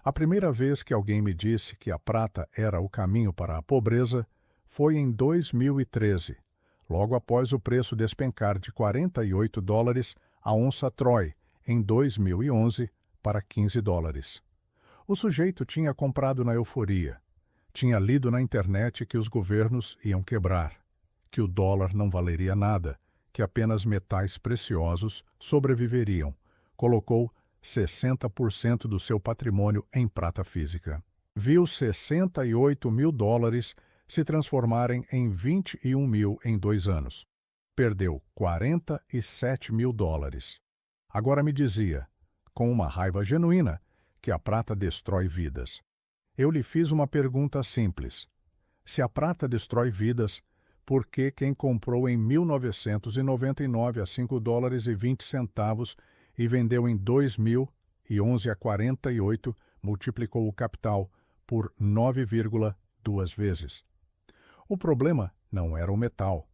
A primeira vez que alguém me disse que a prata era o caminho para a pobreza foi em 2013, logo após o preço despencar de $48 a onça Troy, em 2011, para $15. O sujeito tinha comprado na euforia. Tinha lido na internet que os governos iam quebrar, que o dólar não valeria nada, que apenas metais preciosos sobreviveriam. Colocou 60% do seu patrimônio em prata física. Viu $68 mil se transformarem em 21 mil em 2 anos. Perdeu $47 mil. Agora me dizia, com uma raiva genuína, que a prata destrói vidas. Eu lhe fiz uma pergunta simples. Se a prata destrói vidas, por que quem comprou em 1999 a $5,20 e vendeu em 2011 a 48, multiplicou o capital por 9,2 vezes? O problema não era o metal.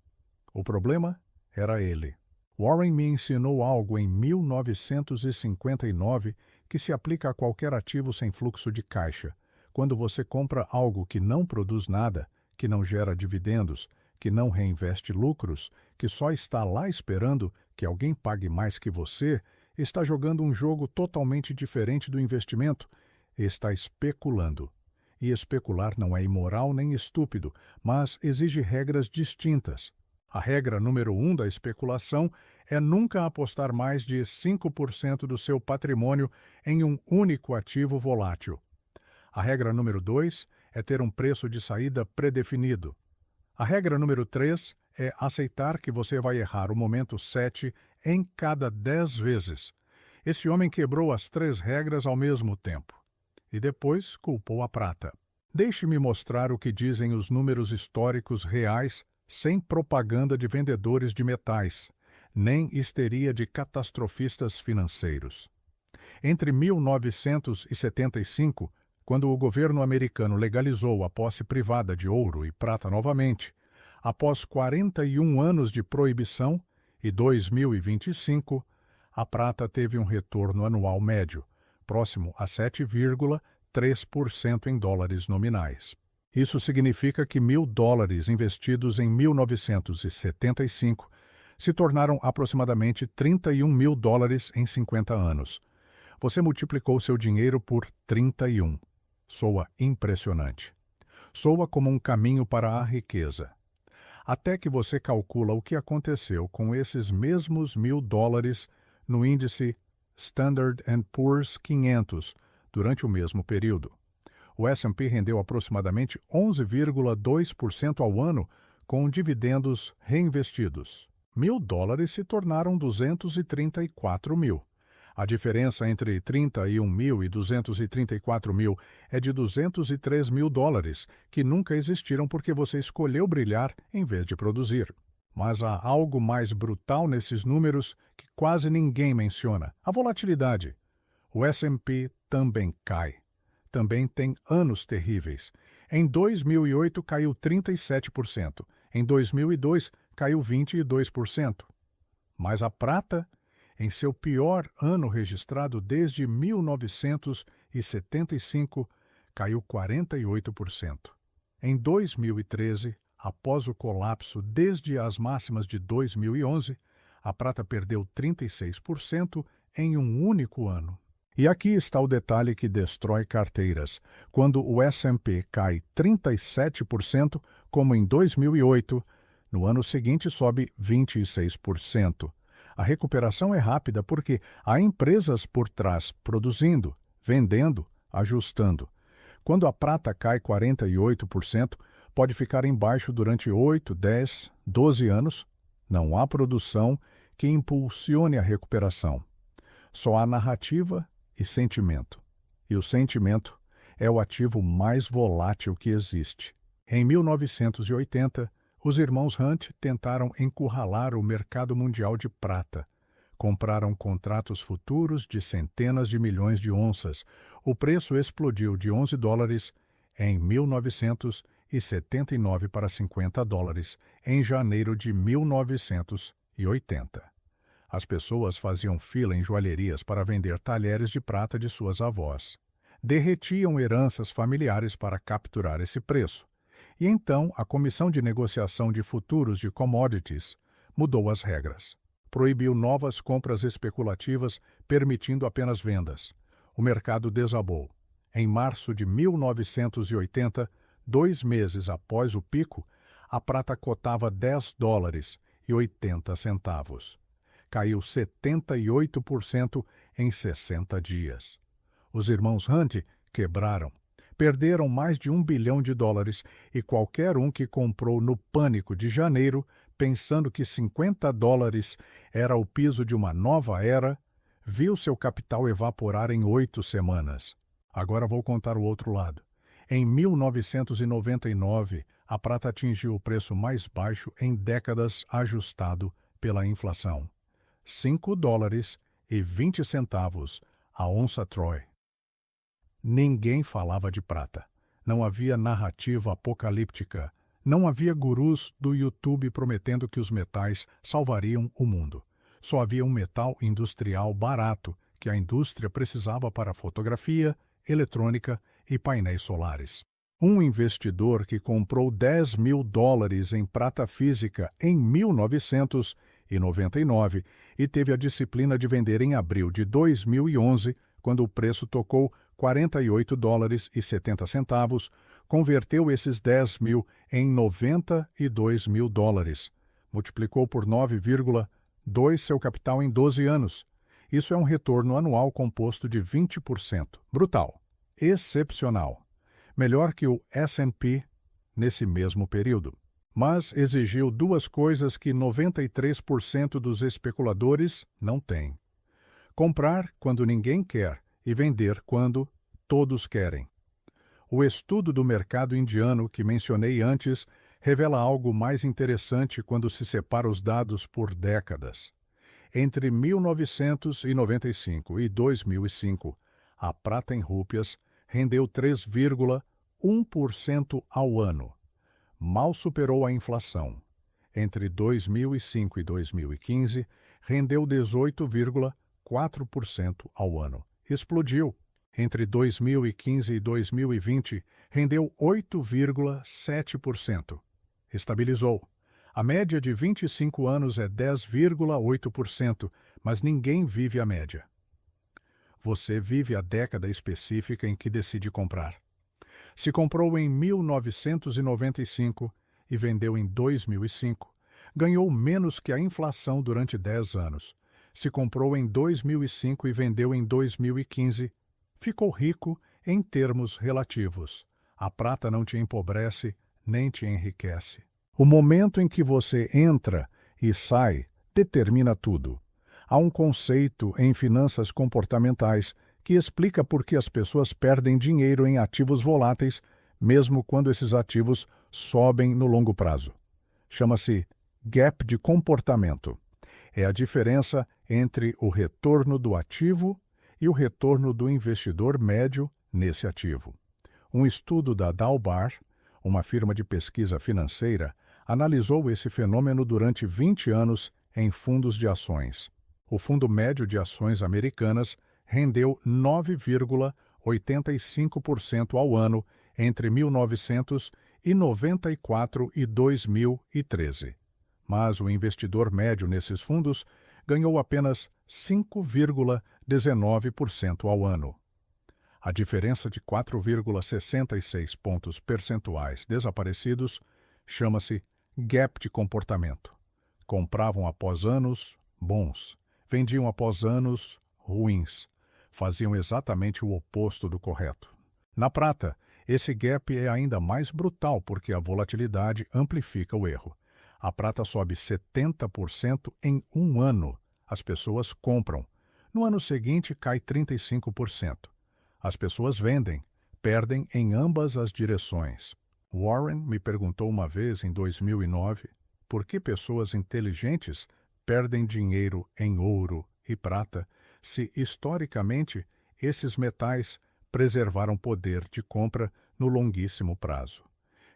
O problema era ele. Warren me ensinou algo em 1959 que se aplica a qualquer ativo sem fluxo de caixa. Quando você compra algo que não produz nada, que não gera dividendos, que não reinveste lucros, que só está lá esperando que alguém pague mais que você, está jogando um jogo totalmente diferente do investimento, está especulando. E especular não é imoral nem estúpido, mas exige regras distintas. A regra número 1 da especulação é nunca apostar mais de 5% do seu patrimônio em um único ativo volátil. A regra número 2 é ter um preço de saída predefinido. A regra número 3 é aceitar que você vai errar o momento 7 em cada 10 vezes. Esse homem quebrou as 3 regras ao mesmo tempo. E depois culpou a prata. Deixe-me mostrar o que dizem os números históricos reais sem propaganda de vendedores de metais, nem histeria de catastrofistas financeiros. Entre 1975, quando o governo americano legalizou a posse privada de ouro e prata novamente, após 41 anos de proibição, e 2025, a prata teve um retorno anual médio, próximo a 7,3% em dólares nominais. Isso significa que $1.000 investidos em 1975 se tornaram aproximadamente $31 mil em 50 anos. Você multiplicou seu dinheiro por 31. Soa impressionante. Soa como um caminho para a riqueza. Até que você calcula o que aconteceu com esses mesmos $1.000 no índice Standard & Poor's 500 durante o mesmo período. O S&P rendeu aproximadamente 11,2% ao ano com dividendos reinvestidos. $1.000 se tornaram 234 mil. A diferença entre 31 mil e 234 mil é de $203 mil, que nunca existiram porque você escolheu brilhar em vez de produzir. Mas há algo mais brutal nesses números que quase ninguém menciona: a volatilidade. O S&P também cai. Também tem anos terríveis. Em 2008 caiu 37%. Em 2002 caiu 22%. Mas a prata, em seu pior ano registrado desde 1975, caiu 48%. Em 2013, após o colapso desde as máximas de 2011, a prata perdeu 36% em um único ano. E aqui está o detalhe que destrói carteiras. Quando o S&P cai 37%, como em 2008, no ano seguinte sobe 26%. A recuperação é rápida porque há empresas por trás produzindo, vendendo, ajustando. Quando a prata cai 48%, pode ficar embaixo durante 8, 10, 12 anos. Não há produção que impulsione a recuperação. Só há narrativa e sentimento. E o sentimento é o ativo mais volátil que existe. Em 1980, os irmãos Hunt tentaram encurralar o mercado mundial de prata. Compraram contratos futuros de centenas de milhões de onças. O preço explodiu de $11 em 1979 para $50 em janeiro de 1980. As pessoas faziam fila em joalherias para vender talheres de prata de suas avós. derretiam heranças familiares para capturar esse preço. E então a Comissão de Negociação de Futuros de Commodities mudou as regras. Proibiu novas compras especulativas, permitindo apenas vendas. O mercado desabou. Em março de 1980, 2 meses após o pico, a prata cotava $10,80. Caiu 78% em 60 dias. Os irmãos Hunt quebraram. Perderam mais de $1 bilhão e qualquer um que comprou no pânico de janeiro, pensando que $50 era o piso de uma nova era, viu seu capital evaporar em 8 semanas. Agora vou contar o outro lado. Em 1999, a prata atingiu o preço mais baixo em décadas ajustado pela inflação. $5,20 a onça Troy. Ninguém falava de prata. Não havia narrativa apocalíptica. Não havia gurus do YouTube prometendo que os metais salvariam o mundo. Só havia um metal industrial barato que a indústria precisava para fotografia, eletrônica e painéis solares. Um investidor que comprou $10 mil em prata física em 1999 e teve a disciplina de vender em abril de 2011, quando o preço tocou $48,70, converteu esses 10 mil em $92 mil. Multiplicou por 9,2 seu capital em 12 anos. Isso é um retorno anual composto de 20%. Brutal. Excepcional. Melhor que o S&P nesse mesmo período. Mas exigiu 2 coisas que 93% dos especuladores não têm: comprar quando ninguém quer e vender quando todos querem. O estudo do mercado indiano que mencionei antes revela algo mais interessante quando se separa os dados por décadas. Entre 1995 e 2005, a prata em rúpias rendeu 3,1% ao ano. Mal superou a inflação. Entre 2005 e 2015, rendeu 18,4% ao ano. Explodiu. Entre 2015 e 2020, rendeu 8,7%. Estabilizou. A média de 25 anos é 10,8%, mas ninguém vive a média. Você vive a década específica em que decide comprar. Se comprou em 1995 e vendeu em 2005, ganhou menos que a inflação durante 10 anos. Se comprou em 2005 e vendeu em 2015, ficou rico em termos relativos. A prata não te empobrece nem te enriquece. O momento em que você entra e sai determina tudo. Há um conceito em finanças comportamentais que explica por que as pessoas perdem dinheiro em ativos voláteis, mesmo quando esses ativos sobem no longo prazo. Chama-se gap de comportamento. É a diferença entre o retorno do ativo e o retorno do investidor médio nesse ativo. Um estudo da Dalbar, uma firma de pesquisa financeira, analisou esse fenômeno durante 20 anos em fundos de ações. O fundo médio de ações americanas rendeu 9,85% ao ano entre 1994 e 2013. Mas o investidor médio nesses fundos ganhou apenas 5,19% ao ano. A diferença de 4,66 pontos percentuais desaparecidos chama-se gap de comportamento. Compravam após anos bons, vendiam após anos ruins. Faziam exatamente o oposto do correto. Na prata, esse gap é ainda mais brutal porque a volatilidade amplifica o erro. A prata sobe 70% em um ano. As pessoas compram. No ano seguinte, cai 35%. As pessoas vendem, perdem em ambas as direções. Warren me perguntou uma vez, em 2009, por que pessoas inteligentes perdem dinheiro em ouro e prata se, historicamente, esses metais preservaram poder de compra no longuíssimo prazo.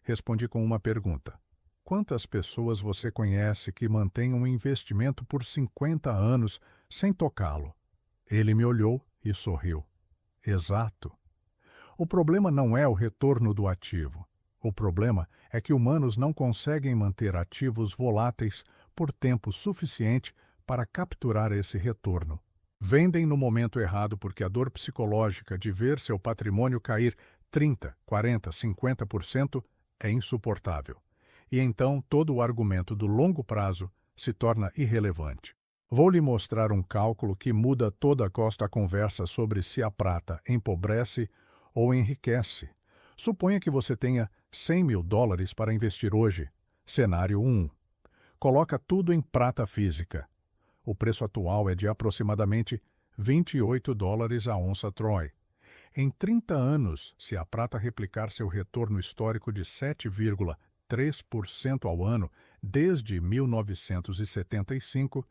Respondi com uma pergunta. Quantas pessoas você conhece que mantêm um investimento por 50 anos sem tocá-lo? Ele me olhou e sorriu. Exato. O problema não é o retorno do ativo. O problema é que humanos não conseguem manter ativos voláteis por tempo suficiente para capturar esse retorno. Vendem no momento errado porque a dor psicológica de ver seu patrimônio cair 30, 40, 50% é insuportável. E então todo o argumento do longo prazo se torna irrelevante. Vou lhe mostrar um cálculo que muda toda a conversa sobre se a prata empobrece ou enriquece. Suponha que você tenha $100.000 para investir hoje. Cenário 1. Coloca tudo em prata física. O preço atual é de aproximadamente $28 a onça Troy. Em 30 anos, se a prata replicar seu retorno histórico de 7,3% ao ano desde 1975,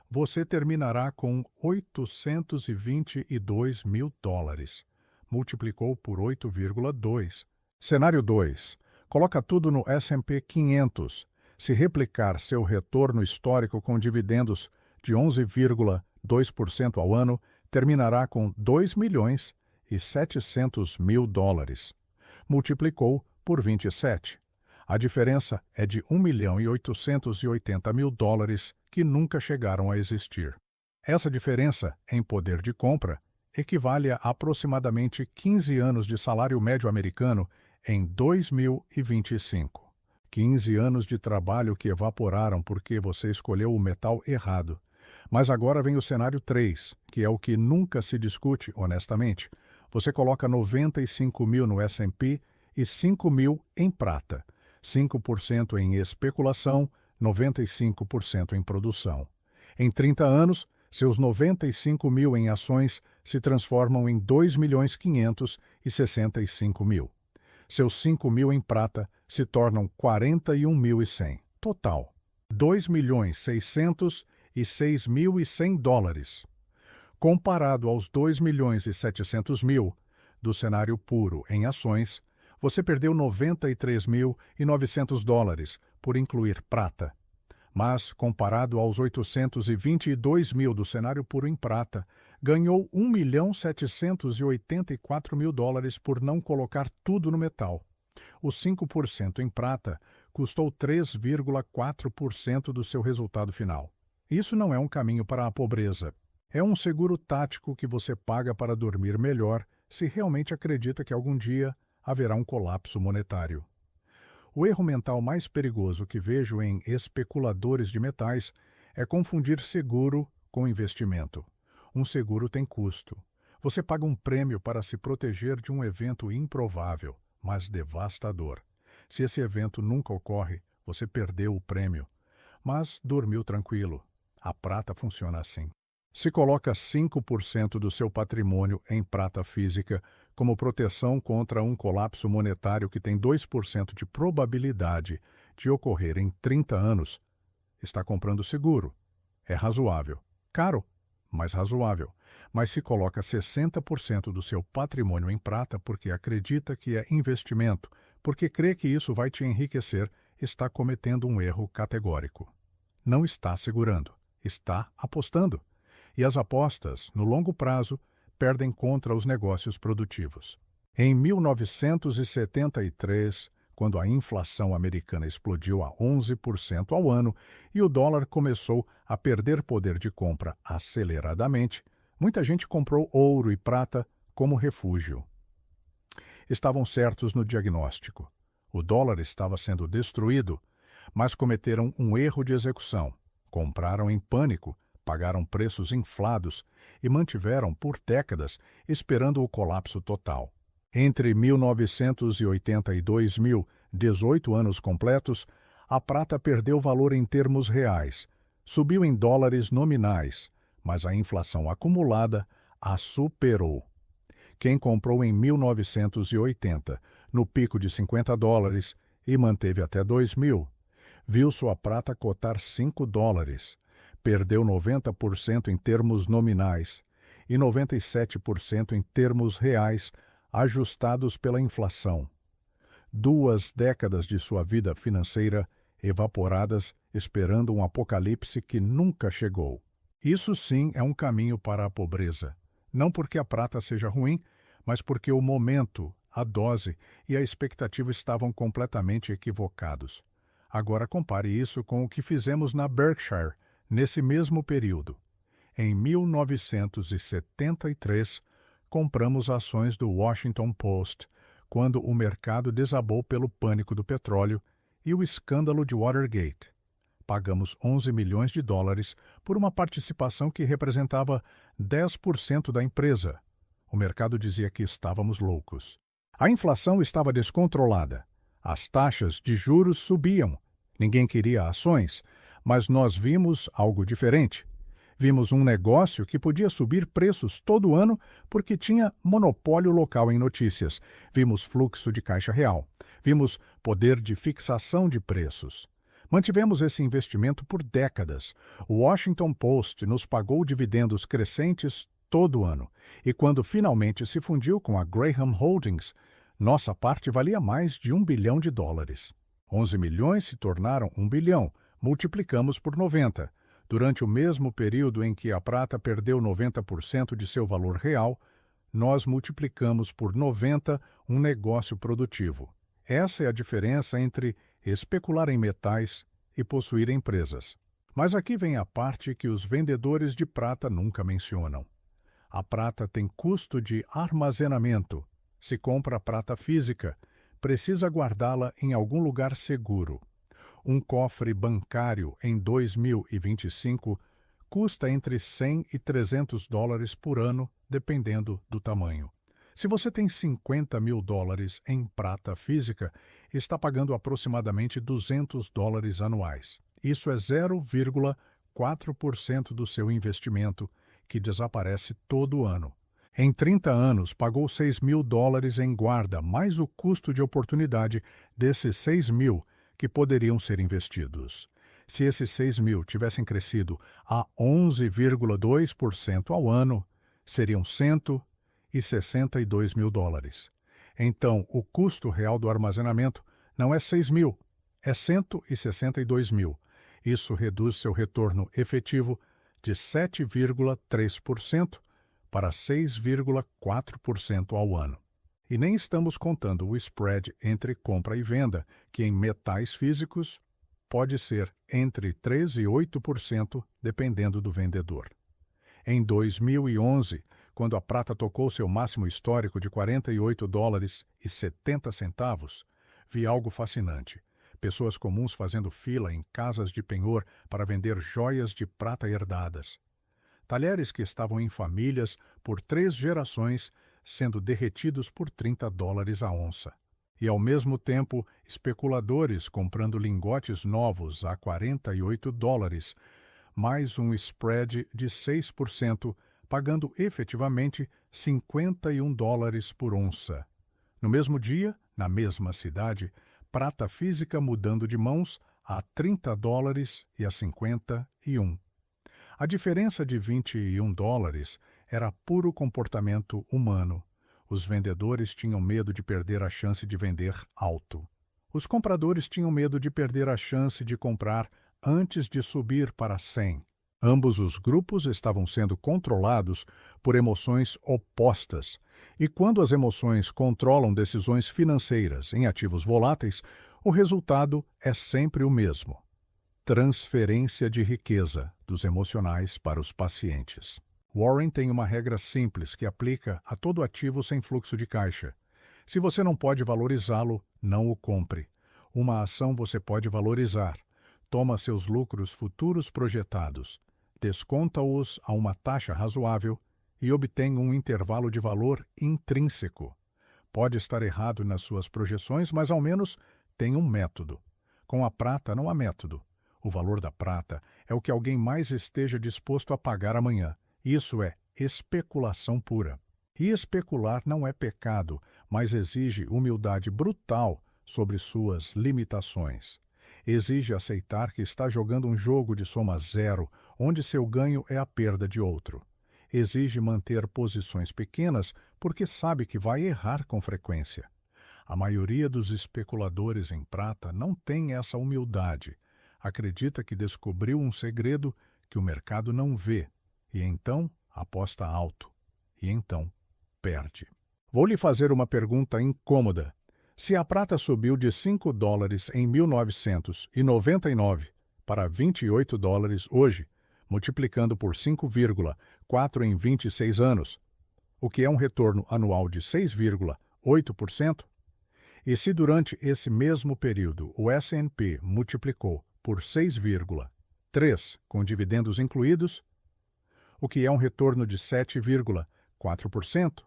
você terminará com $822.000. Multiplicou por 8,2. Cenário 2. Coloca tudo no S&P 500. Se replicar seu retorno histórico com dividendos de 11,2% ao ano, terminará com $2.700.000. Multiplicou por 27. A diferença é de $1.880.000 que nunca chegaram a existir. Essa diferença em poder de compra equivale a aproximadamente 15 anos de salário médio americano em 2025. 15 anos de trabalho que evaporaram porque você escolheu o metal errado. Mas agora vem o cenário 3, que é o que nunca se discute honestamente. Você coloca 95.000 no S&P e 5.000 em prata. 5% em especulação, 95% em produção. Em 30 anos, seus 95.000 em ações se transformam em 2.565.000. Seus 5.000 em prata se tornam 41.100. Total, $2.606.100. Comparado aos $2.700.000 do cenário puro em ações, você perdeu $93.900 por incluir prata. Mas, comparado aos $822.000 do cenário puro em prata, ganhou $1.784.000 por não colocar tudo no metal. Os 5% em prata custou 3,4% do seu resultado final. Isso não é um caminho para a pobreza. É um seguro tático que você paga para dormir melhor se realmente acredita que algum dia haverá um colapso monetário. O erro mental mais perigoso que vejo em especuladores de metais é confundir seguro com investimento. Um seguro tem custo. Você paga um prêmio para se proteger de um evento improvável, mas devastador. Se esse evento nunca ocorre, você perdeu o prêmio, mas dormiu tranquilo. A prata funciona assim. Se coloca 5% do seu patrimônio em prata física como proteção contra um colapso monetário que tem 2% de probabilidade de ocorrer em 30 anos, está comprando seguro. É razoável. Caro, mas razoável. Mas se coloca 60% do seu patrimônio em prata porque acredita que é investimento, porque crê que isso vai te enriquecer, está cometendo um erro categórico. Não está segurando, está apostando. E as apostas, no longo prazo, perdem contra os negócios produtivos. Em 1973, quando a inflação americana explodiu a 11% ao ano e o dólar começou a perder poder de compra aceleradamente, muita gente comprou ouro e prata como refúgio. Estavam certos no diagnóstico. O dólar estava sendo destruído, mas cometeram um erro de execução. Compraram em pânico, pagaram preços inflados e mantiveram por décadas esperando o colapso total. Entre 1980 e 2000, 18 anos completos, a prata perdeu valor em termos reais, subiu em dólares nominais, mas a inflação acumulada a superou. Quem comprou em 1980, no pico de $50, e manteve até 2000, viu sua prata cotar $5. Perdeu 90% em termos nominais e 97% em termos reais, ajustados pela inflação. 2 décadas de sua vida financeira evaporadas esperando um apocalipse que nunca chegou. Isso sim é um caminho para a pobreza. Não porque a prata seja ruim, mas porque o momento a dose e a expectativa estavam completamente equivocados. Agora compare isso com o que fizemos na Berkshire nesse mesmo período. Em 1973, compramos ações do Washington Post, quando o mercado desabou pelo pânico do petróleo e o escândalo de Watergate. Pagamos 11 milhões de dólares por uma participação que representava 10% da empresa. O mercado dizia que estávamos loucos. A inflação estava descontrolada. As taxas de juros subiam. Ninguém queria ações, mas nós vimos algo diferente. Vimos um negócio que podia subir preços todo ano porque tinha monopólio local em notícias. Vimos fluxo de caixa real. Vimos poder de fixação de preços. Mantivemos esse investimento por décadas. O Washington Post nos pagou dividendos crescentes todo ano. E quando finalmente se fundiu com a Graham Holdings, nossa parte valia mais de $1 bilhão. 11 milhões se tornaram 1 bilhão. Multiplicamos por 90. Durante o mesmo período em que a prata perdeu 90% de seu valor real, nós multiplicamos por 90 um negócio produtivo. Essa é a diferença entre especular em metais e possuir empresas. Mas aqui vem a parte que os vendedores de prata nunca mencionam. A prata tem custo de armazenamento. Se compra prata física, precisa guardá-la em algum lugar seguro. Um cofre bancário em 2025 custa entre 100 e 300 dólares por ano, dependendo do tamanho. Se você tem 50 mil dólares em prata física, está pagando aproximadamente 200 dólares anuais. Isso é 0,4% do seu investimento, que desaparece todo ano. Em 30 anos, pagou 6 mil dólares em guarda, mais o custo de oportunidade desses 6 mil que poderiam ser investidos. Se esses 6 mil tivessem crescido a 11,2% ao ano, seriam 162 mil dólares. Então, o custo real do armazenamento não é 6 mil, é 162 mil. Isso reduz seu retorno efetivo de 7,3% para 6,4% ao ano. E nem estamos contando o spread entre compra e venda, que em metais físicos pode ser entre 3% e 8%, dependendo do vendedor. Em 2011, quando a prata tocou seu máximo histórico de 48 dólares e 70 centavos, vi algo fascinante. Pessoas comuns fazendo fila em casas de penhor para vender joias de prata herdadas. Talheres que estavam em famílias por 3 gerações sendo derretidos por 30 dólares a onça. E, ao mesmo tempo, especuladores comprando lingotes novos a 48 dólares, mais um spread de 6%, pagando efetivamente 51 dólares por onça. No mesmo dia, na mesma cidade, prata física mudando de mãos a 30 dólares e a 51. A diferença de 21 dólares era puro comportamento humano. Os vendedores tinham medo de perder a chance de vender alto. Os compradores tinham medo de perder a chance de comprar antes de subir para 100. Ambos os grupos estavam sendo controlados por emoções opostas. E quando as emoções controlam decisões financeiras em ativos voláteis, o resultado é sempre o mesmo: transferência de riqueza dos emocionais para os pacientes. Warren tem uma regra simples que aplica a todo ativo sem fluxo de caixa. Se você não pode valorizá-lo, não o compre. Uma ação você pode valorizar. Toma seus lucros futuros projetados, desconta-os a uma taxa razoável e obtém um intervalo de valor intrínseco. Pode estar errado nas suas projeções, mas ao menos tem um método. Com a prata não há método. O valor da prata é o que alguém mais esteja disposto a pagar amanhã. Isso é especulação pura. E especular não é pecado, mas exige humildade brutal sobre suas limitações. Exige aceitar que está jogando um jogo de soma zero, onde seu ganho é a perda de outro. Exige manter posições pequenas, porque sabe que vai errar com frequência. A maioria dos especuladores em prata não tem essa humildade. Acredita que descobriu um segredo que o mercado não vê, e então aposta alto, e então perde. Vou lhe fazer uma pergunta incômoda. Se a prata subiu de $5 em 1999 para $28 hoje, multiplicando por 5,4 em 26 anos, o que é um retorno anual de 6,8%, e se durante esse mesmo período o S&P multiplicou por 6,3 com dividendos incluídos, o que é um retorno de 7,4%,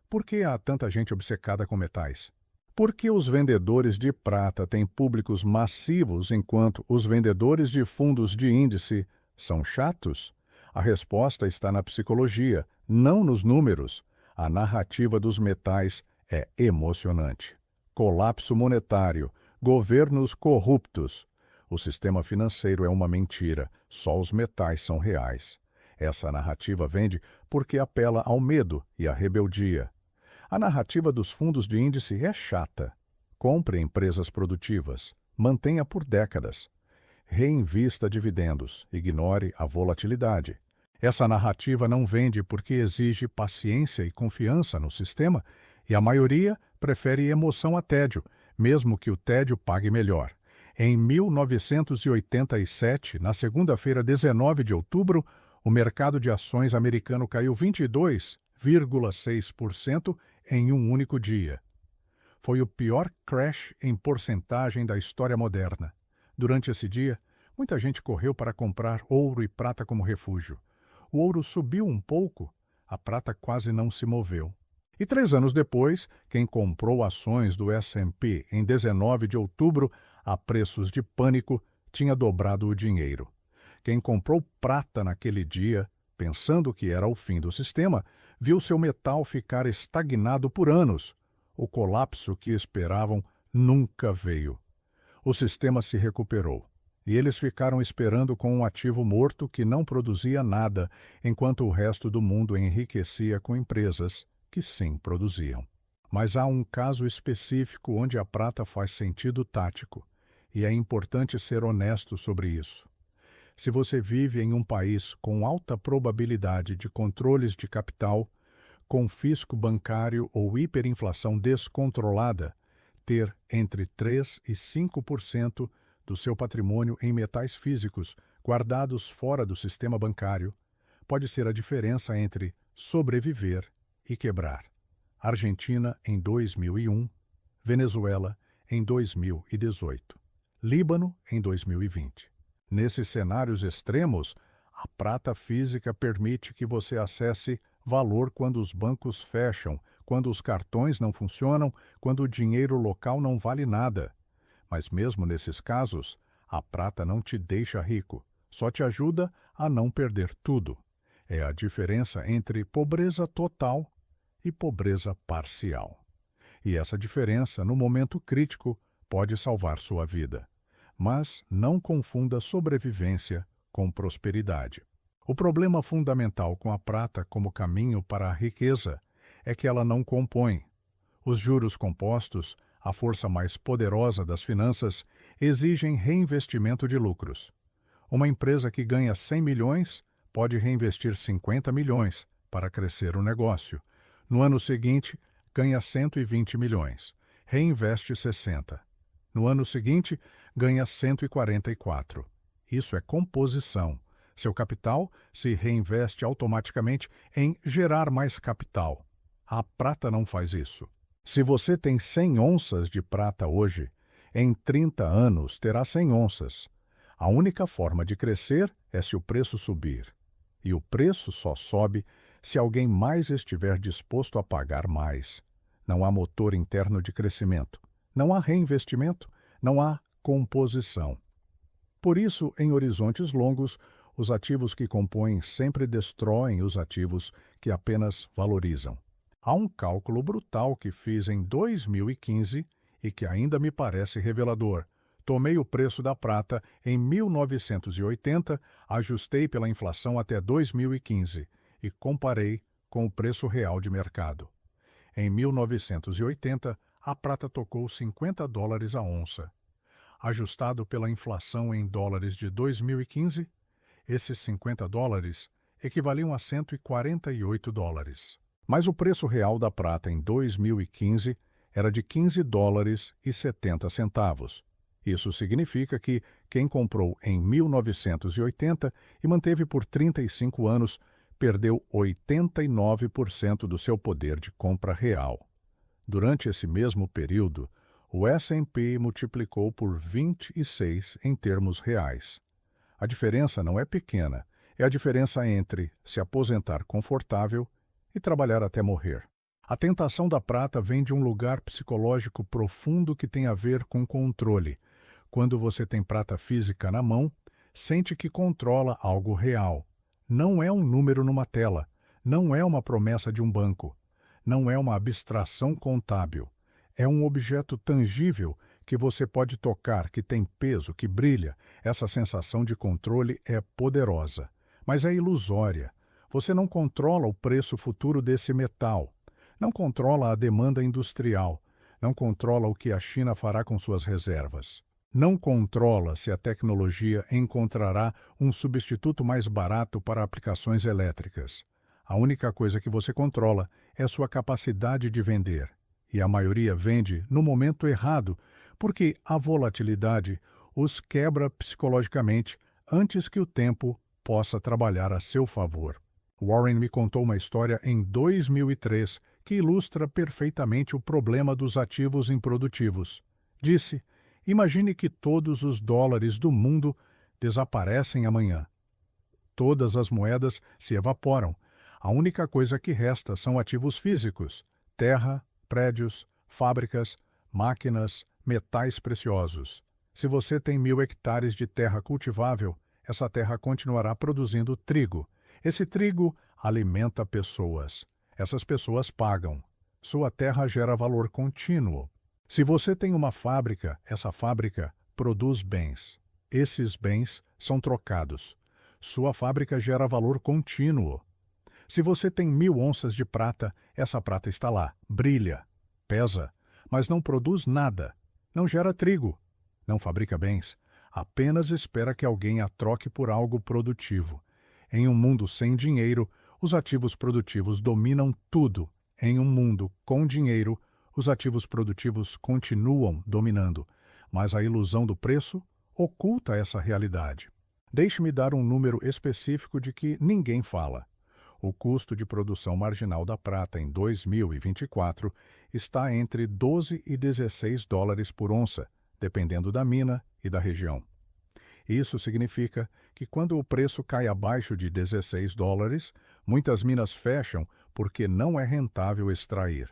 por que há tanta gente obcecada com metais? Por que os vendedores de prata têm públicos massivos enquanto os vendedores de fundos de índice são chatos? A resposta está na psicologia, não nos números. A narrativa dos metais é emocionante. Colapso monetário, governos corruptos. O sistema financeiro é uma mentira, só os metais são reais. Essa narrativa vende porque apela ao medo e à rebeldia. A narrativa dos fundos de índice é chata. Compre empresas produtivas. Mantenha por décadas. Reinvista dividendos. Ignore a volatilidade. Essa narrativa não vende porque exige paciência e confiança no sistema, e a maioria prefere emoção a tédio, mesmo que o tédio pague melhor. Em 1987, na segunda-feira, 19 de outubro, o mercado de ações americano caiu 22,6% em um único dia. Foi o pior crash em porcentagem da história moderna. Durante esse dia, muita gente correu para comprar ouro e prata como refúgio. O ouro subiu um pouco, a prata quase não se moveu. E 3 anos depois, quem comprou ações do S&P em 19 de outubro a preços de pânico tinha dobrado o dinheiro. Quem comprou prata naquele dia, pensando que era o fim do sistema, viu seu metal ficar estagnado por anos. O colapso que esperavam nunca veio. O sistema se recuperou, e eles ficaram esperando com um ativo morto que não produzia nada, enquanto o resto do mundo enriquecia com empresas que sim produziam. Mas há um caso específico onde a prata faz sentido tático, e é importante ser honesto sobre isso. Se você vive em um país com alta probabilidade de controles de capital, confisco bancário ou hiperinflação descontrolada, ter entre 3% e 5% do seu patrimônio em metais físicos guardados fora do sistema bancário pode ser a diferença entre sobreviver e quebrar. Argentina em 2001, Venezuela em 2018, Líbano em 2020. Nesses cenários extremos, a prata física permite que você acesse valor quando os bancos fecham, quando os cartões não funcionam, quando o dinheiro local não vale nada. Mas mesmo nesses casos, a prata não te deixa rico, só te ajuda a não perder tudo. É a diferença entre pobreza total e pobreza parcial. E essa diferença, no momento crítico, pode salvar sua vida. Mas não confunda sobrevivência com prosperidade. O problema fundamental com a prata como caminho para a riqueza é que ela não compõe. Os juros compostos, a força mais poderosa das finanças, exigem reinvestimento de lucros. Uma empresa que ganha 100 milhões pode reinvestir 50 milhões para crescer o negócio. No ano seguinte, ganha 120 milhões. Reinveste 60. No ano seguinte, ganha 144. Isso é composição. Seu capital se reinveste automaticamente em gerar mais capital. A prata não faz isso. Se você tem 100 onças de prata hoje, em 30 anos terá 100 onças. A única forma de crescer é se o preço subir. E o preço só sobe se alguém mais estiver disposto a pagar mais. Não há motor interno de crescimento. Não há reinvestimento, não há composição. Por isso, em horizontes longos, os ativos que compõem sempre destroem os ativos que apenas valorizam. Há um cálculo brutal que fiz em 2015 e que ainda me parece revelador. Tomei o preço da prata em 1980, ajustei pela inflação até 2015 e comparei com o preço real de mercado. Em 1980, a prata tocou $50 a onça. Ajustado pela inflação em dólares de 2015, esses $50 equivaliam a $148. Mas o preço real da prata em 2015 era de 15 dólares e 70 centavos. Isso significa que quem comprou em 1980 e manteve por 35 anos perdeu 89% do seu poder de compra real. Durante esse mesmo período, o S&P multiplicou por 26 em termos reais. A diferença não é pequena, é a diferença entre se aposentar confortável e trabalhar até morrer. A tentação da prata vem de um lugar psicológico profundo que tem a ver com controle. Quando você tem prata física na mão, sente que controla algo real. Não é um número numa tela, não é uma promessa de um banco, não é uma abstração contábil. É um objeto tangível que você pode tocar, que tem peso, que brilha. Essa sensação de controle é poderosa, mas é ilusória. Você não controla o preço futuro desse metal, não controla a demanda industrial, não controla o que a China fará com suas reservas. Não controla se a tecnologia encontrará um substituto mais barato para aplicações elétricas. A única coisa que você controla é sua capacidade de vender. E a maioria vende no momento errado, porque a volatilidade os quebra psicologicamente antes que o tempo possa trabalhar a seu favor. Warren me contou uma história em 2003 que ilustra perfeitamente o problema dos ativos improdutivos. Disse: imagine que todos os dólares do mundo desaparecem amanhã. Todas as moedas se evaporam. A única coisa que resta são ativos físicos: terra, prédios, fábricas, máquinas, metais preciosos. Se você tem 1.000 hectares de terra cultivável, essa terra continuará produzindo trigo. Esse trigo alimenta pessoas. Essas pessoas pagam. Sua terra gera valor contínuo. Se você tem uma fábrica, essa fábrica produz bens. Esses bens são trocados. Sua fábrica gera valor contínuo. Se você tem 1.000 onças de prata, essa prata está lá, brilha, pesa, mas não produz nada, não gera trigo, não fabrica bens, apenas espera que alguém a troque por algo produtivo. Em um mundo sem dinheiro, os ativos produtivos dominam tudo. Em um mundo com dinheiro, os ativos produtivos continuam dominando, mas a ilusão do preço oculta essa realidade. Deixe-me dar um número específico de que ninguém fala. O custo de produção marginal da prata em 2024 está entre 12 e 16 dólares por onça, dependendo da mina e da região. Isso significa que quando o preço cai abaixo de 16 dólares, muitas minas fecham porque não é rentável extrair.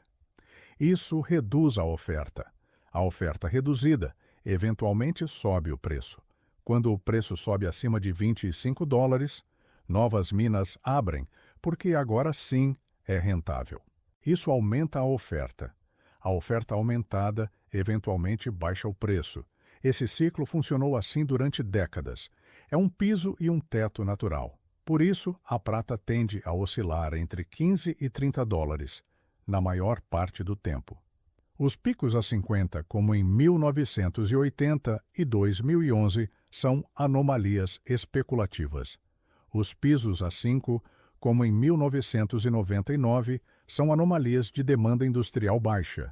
Isso reduz a oferta. A oferta reduzida eventualmente sobe o preço. Quando o preço sobe acima de 25 dólares, novas minas abrem, porque agora sim é rentável. Isso aumenta a oferta. A oferta aumentada eventualmente baixa o preço. Esse ciclo funcionou assim durante décadas. É um piso e um teto natural. Por isso, a prata tende a oscilar entre 15 e 30 dólares, na maior parte do tempo. Os picos a 50, como em 1980 e 2011, são anomalias especulativas. Os pisos a 5, como em 1999, são anomalias de demanda industrial baixa.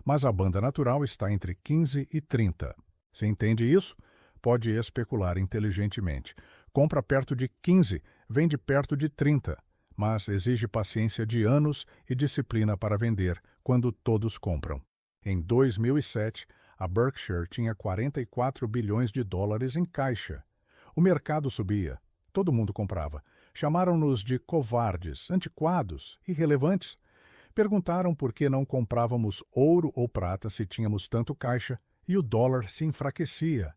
Mas a banda natural está entre 15 e 30. Se entende isso? Pode especular inteligentemente. Compra perto de 15, vende perto de 30, mas exige paciência de anos e disciplina para vender quando todos compram. Em 2007, a Berkshire tinha 44 bilhões de dólares em caixa. O mercado subia. Todo mundo comprava. Chamaram-nos de covardes, antiquados, irrelevantes. Perguntaram por que não comprávamos ouro ou prata se tínhamos tanto caixa e o dólar se enfraquecia.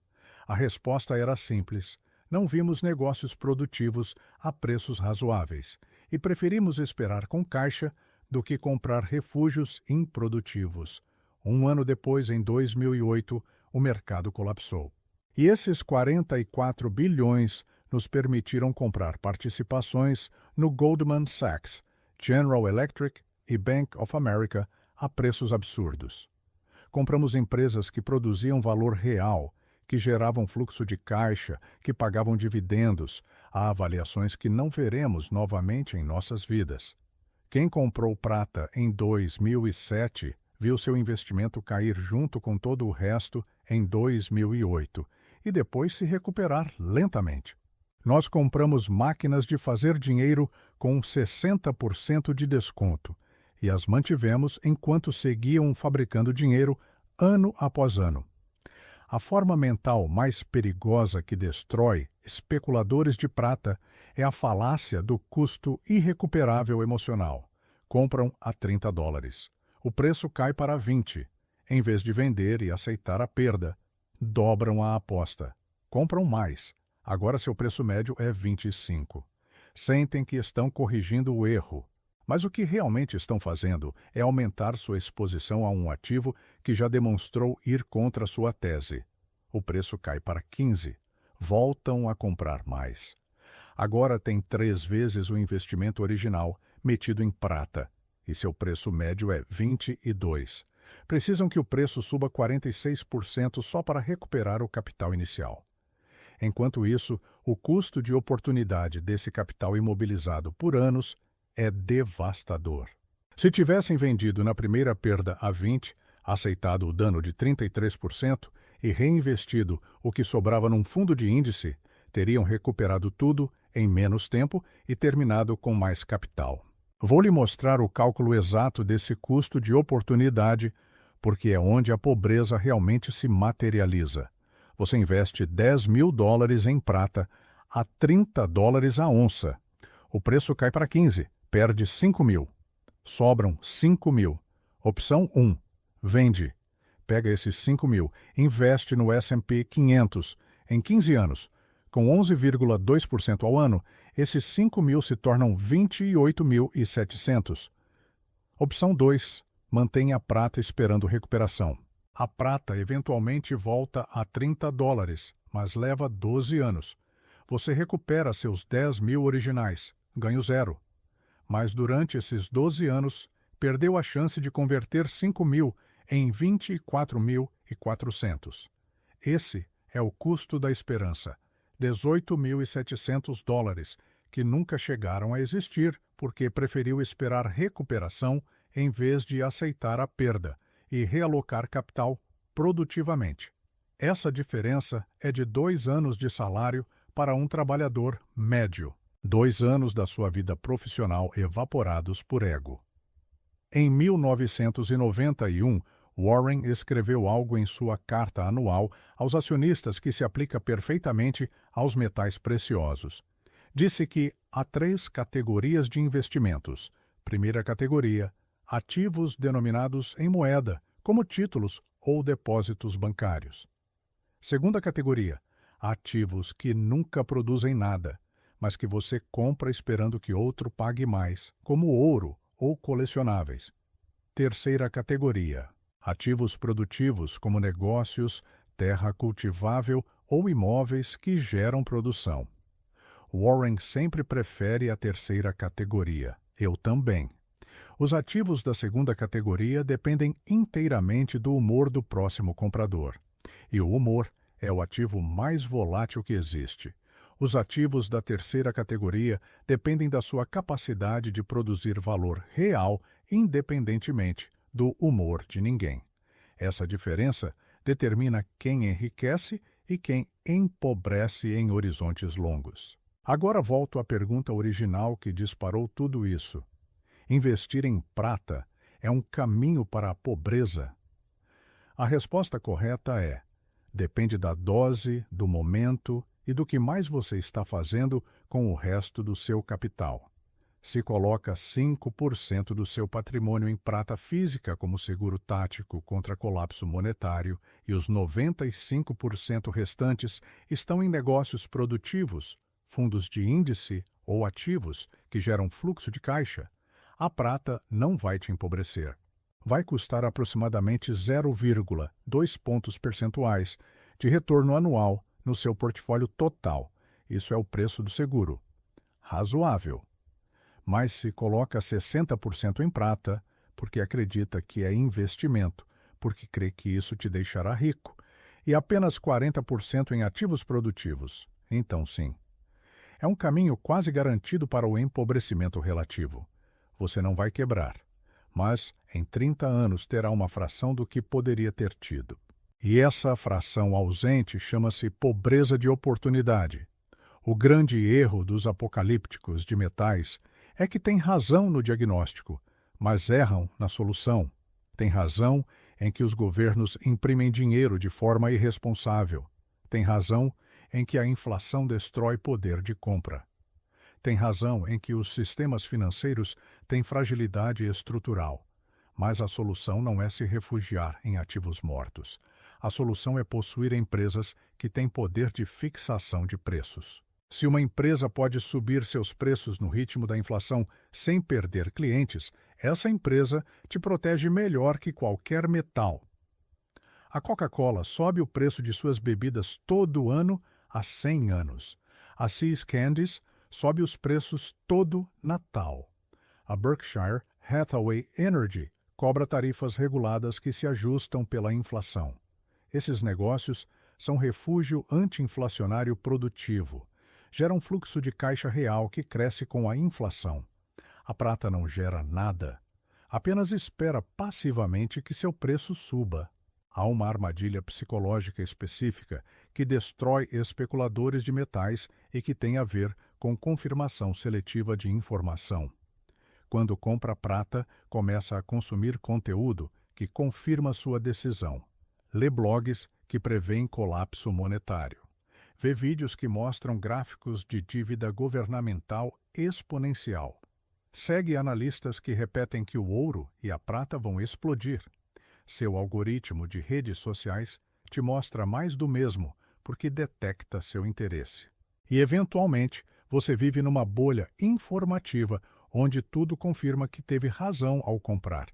A resposta era simples. Não vimos negócios produtivos a preços razoáveis e preferimos esperar com caixa do que comprar refúgios improdutivos. Um ano depois, em 2008, o mercado colapsou. E esses 44 bilhões nos permitiram comprar participações no Goldman Sachs, General Electric e Bank of America a preços absurdos. Compramos empresas que produziam valor real, que geravam fluxo de caixa, que pagavam dividendos, a avaliações que não veremos novamente em nossas vidas. Quem comprou prata em 2007 viu seu investimento cair junto com todo o resto em 2008 e depois se recuperar lentamente. Nós compramos máquinas de fazer dinheiro com 60% de desconto e as mantivemos enquanto seguiam fabricando dinheiro ano após ano. A forma mental mais perigosa que destrói especuladores de prata é a falácia do custo irrecuperável emocional. Compram a $30. O preço cai para 20. Em vez de vender e aceitar a perda, dobram a aposta. Compram mais. Agora seu preço médio é 25. Sentem que estão corrigindo o erro. Mas o que realmente estão fazendo é aumentar sua exposição a um ativo que já demonstrou ir contra sua tese. O preço cai para 15. Voltam a comprar mais. Agora tem 3 vezes o investimento original metido em prata, e seu preço médio é 22. Precisam que o preço suba 46% só para recuperar o capital inicial. Enquanto isso, o custo de oportunidade desse capital imobilizado por anos é devastador. Se tivessem vendido na primeira perda a 20, aceitado o dano de 33% e reinvestido o que sobrava num fundo de índice, teriam recuperado tudo em menos tempo e terminado com mais capital. Vou lhe mostrar o cálculo exato desse custo de oportunidade, porque é onde a pobreza realmente se materializa. Você investe $10.000 em prata a $30 a onça. O preço cai para 15, perde 5.000. Sobram 5.000. Opção 1. Vende. Pega esses 5.000, investe no S&P 500 em 15 anos. Com 11,2% ao ano, esses 5.000 se tornam 28.700. Opção 2. Mantenha a prata esperando recuperação. A prata eventualmente volta a $30, mas leva 12 anos. Você recupera seus 10.000 originais, ganho zero. Mas durante esses 12 anos, perdeu a chance de converter 5.000 em 24.400. Esse é o custo da esperança, $18.700, que nunca chegaram a existir porque preferiu esperar recuperação em vez de aceitar a perda e realocar capital produtivamente. Essa diferença é de 2 anos de salário para um trabalhador médio. 2 anos da sua vida profissional evaporados por ego. Em 1991, Warren escreveu algo em sua carta anual aos acionistas que se aplica perfeitamente aos metais preciosos. Disse que há 3 categorias de investimentos. Primeira categoria, ativos denominados em moeda, como títulos ou depósitos bancários. Segunda categoria, ativos que nunca produzem nada, mas que você compra esperando que outro pague mais, como ouro ou colecionáveis. Terceira categoria, ativos produtivos como negócios, terra cultivável ou imóveis que geram produção. Warren sempre prefere a terceira categoria. Eu também. Os ativos da segunda categoria dependem inteiramente do humor do próximo comprador. E o humor é o ativo mais volátil que existe. Os ativos da terceira categoria dependem da sua capacidade de produzir valor real independentemente do humor de ninguém. Essa diferença determina quem enriquece e quem empobrece em horizontes longos. Agora volto à pergunta original que disparou tudo isso. Investir em prata é um caminho para a pobreza? A resposta correta é: depende da dose, do momento e do que mais você está fazendo com o resto do seu capital. Se coloca 5% do seu patrimônio em prata física como seguro tático contra colapso monetário e os 95% restantes estão em negócios produtivos, fundos de índice ou ativos que geram fluxo de caixa, a prata não vai te empobrecer. Vai custar aproximadamente 0,2 pontos percentuais de retorno anual no seu portfólio total. Isso é o preço do seguro. Razoável. Mas se coloca 60% em prata, porque acredita que é investimento, porque crê que isso te deixará rico, e apenas 40% em ativos produtivos, então sim. É um caminho quase garantido para o empobrecimento relativo. Você não vai quebrar, mas em 30 anos terá uma fração do que poderia ter tido. E essa fração ausente chama-se pobreza de oportunidade. O grande erro dos apocalípticos de metais é que têm razão no diagnóstico, mas erram na solução. Tem razão em que os governos imprimem dinheiro de forma irresponsável. Tem razão em que a inflação destrói poder de compra. Tem razão em que os sistemas financeiros têm fragilidade estrutural. Mas a solução não é se refugiar em ativos mortos. A solução é possuir empresas que têm poder de fixação de preços. Se uma empresa pode subir seus preços no ritmo da inflação sem perder clientes, essa empresa te protege melhor que qualquer metal. A Coca-Cola sobe o preço de suas bebidas todo ano há 100 anos. A See's Candies sobe os preços todo Natal. A Berkshire Hathaway Energy cobra tarifas reguladas que se ajustam pela inflação. Esses negócios são refúgio anti-inflacionário produtivo. Geram fluxo de caixa real que cresce com a inflação. A prata não gera nada. Apenas espera passivamente que seu preço suba. Há uma armadilha psicológica específica que destrói especuladores de metais e que tem a ver com confirmação seletiva de informação. Quando compra prata, começa a consumir conteúdo que confirma sua decisão. Lê blogs que prevêem colapso monetário. Vê vídeos que mostram gráficos de dívida governamental exponencial. Segue analistas que repetem que o ouro e a prata vão explodir. Seu algoritmo de redes sociais te mostra mais do mesmo porque detecta seu interesse. E, eventualmente, você vive numa bolha informativa onde tudo confirma que teve razão ao comprar.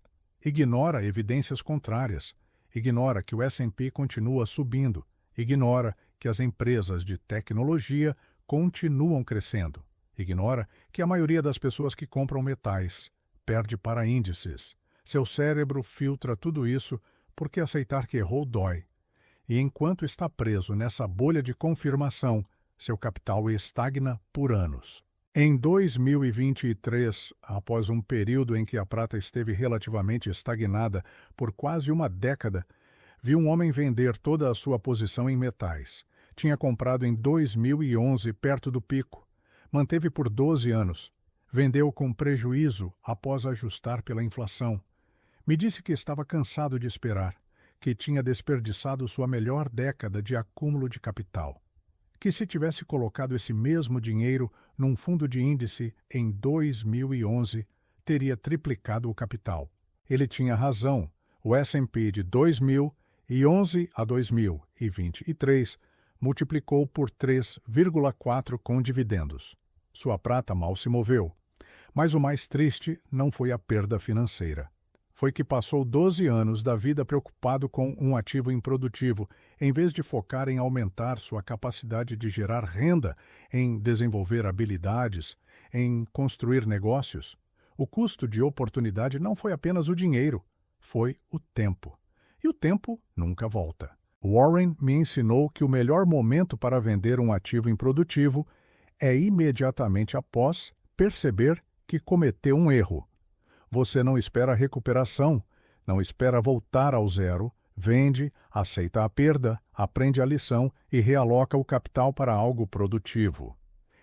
Ignora evidências contrárias. Ignora que o S&P continua subindo. Ignora que as empresas de tecnologia continuam crescendo. Ignora que a maioria das pessoas que compram metais perde para índices. Seu cérebro filtra tudo isso porque aceitar que errou dói. E enquanto está preso nessa bolha de confirmação, seu capital estagna por anos. Em 2023, após um período em que a prata esteve relativamente estagnada por quase uma década, vi um homem vender toda a sua posição em metais. Tinha comprado em 2011, perto do pico. Manteve por 12 anos. Vendeu com prejuízo após ajustar pela inflação. Me disse que estava cansado de esperar, que tinha desperdiçado sua melhor década de acúmulo de capital. Que se tivesse colocado esse mesmo dinheiro num fundo de índice em 2011, teria triplicado o capital. Ele tinha razão. O S&P de 2011 a 2023 multiplicou por 3,4 com dividendos. Sua prata mal se moveu. Mas o mais triste não foi a perda financeira. Foi que passou 12 anos da vida preocupado com um ativo improdutivo, em vez de focar em aumentar sua capacidade de gerar renda, em desenvolver habilidades, em construir negócios. O custo de oportunidade não foi apenas o dinheiro, foi o tempo. E o tempo nunca volta. Warren me ensinou que o melhor momento para vender um ativo improdutivo é imediatamente após perceber que cometeu um erro. Você não espera recuperação, não espera voltar ao zero, vende, aceita a perda, aprende a lição e realoca o capital para algo produtivo.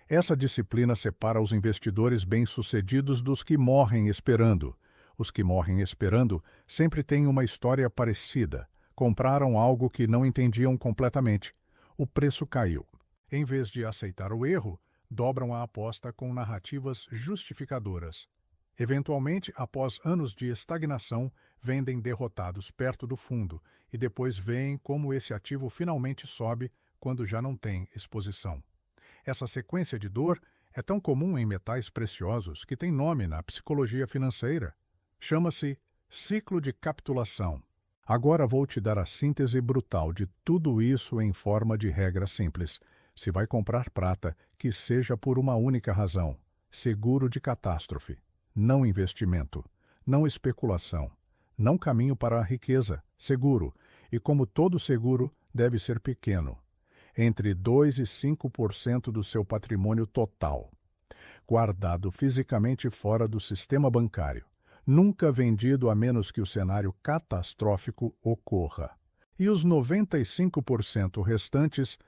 Essa disciplina separa os investidores bem-sucedidos dos que morrem esperando. Os que morrem esperando sempre têm uma história parecida. Compraram algo que não entendiam completamente. O preço caiu. Em vez de aceitar o erro, dobram a aposta com narrativas justificadoras. Eventualmente, após anos de estagnação, vendem derrotados perto do fundo e depois veem como esse ativo finalmente sobe quando já não tem exposição. Essa sequência de dor é tão comum em metais preciosos que tem nome na psicologia financeira. Chama-se ciclo de capitulação. Agora vou te dar a síntese brutal de tudo isso em forma de regra simples. Se vai comprar prata, que seja por uma única razão: seguro de catástrofe. Não investimento, não especulação, não caminho para a riqueza, seguro, e como todo seguro, deve ser pequeno, entre 2% e 5% do seu patrimônio total. guardado fisicamente fora do sistema bancário, nunca vendido a menos que o cenário catastrófico ocorra. E os 95% restantes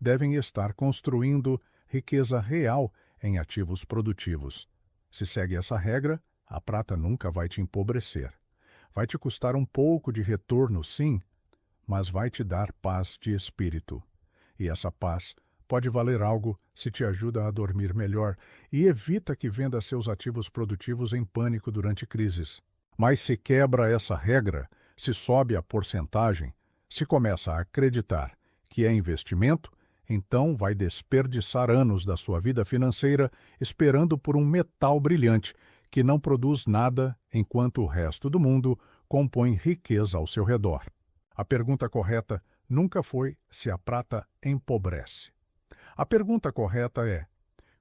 devem estar construindo riqueza real em ativos produtivos. Se segue essa regra, a prata nunca vai te empobrecer. Vai te custar um pouco de retorno, sim, mas vai te dar paz de espírito. E essa paz pode valer algo se te ajuda a dormir melhor e evita que venda seus ativos produtivos em pânico durante crises. Mas se quebra essa regra, se sobe a porcentagem, se começa a acreditar que é investimento, então vai desperdiçar anos da sua vida financeira esperando por um metal brilhante que não produz nada enquanto o resto do mundo compõe riqueza ao seu redor. A pergunta correta nunca foi se a prata empobrece. A pergunta correta é: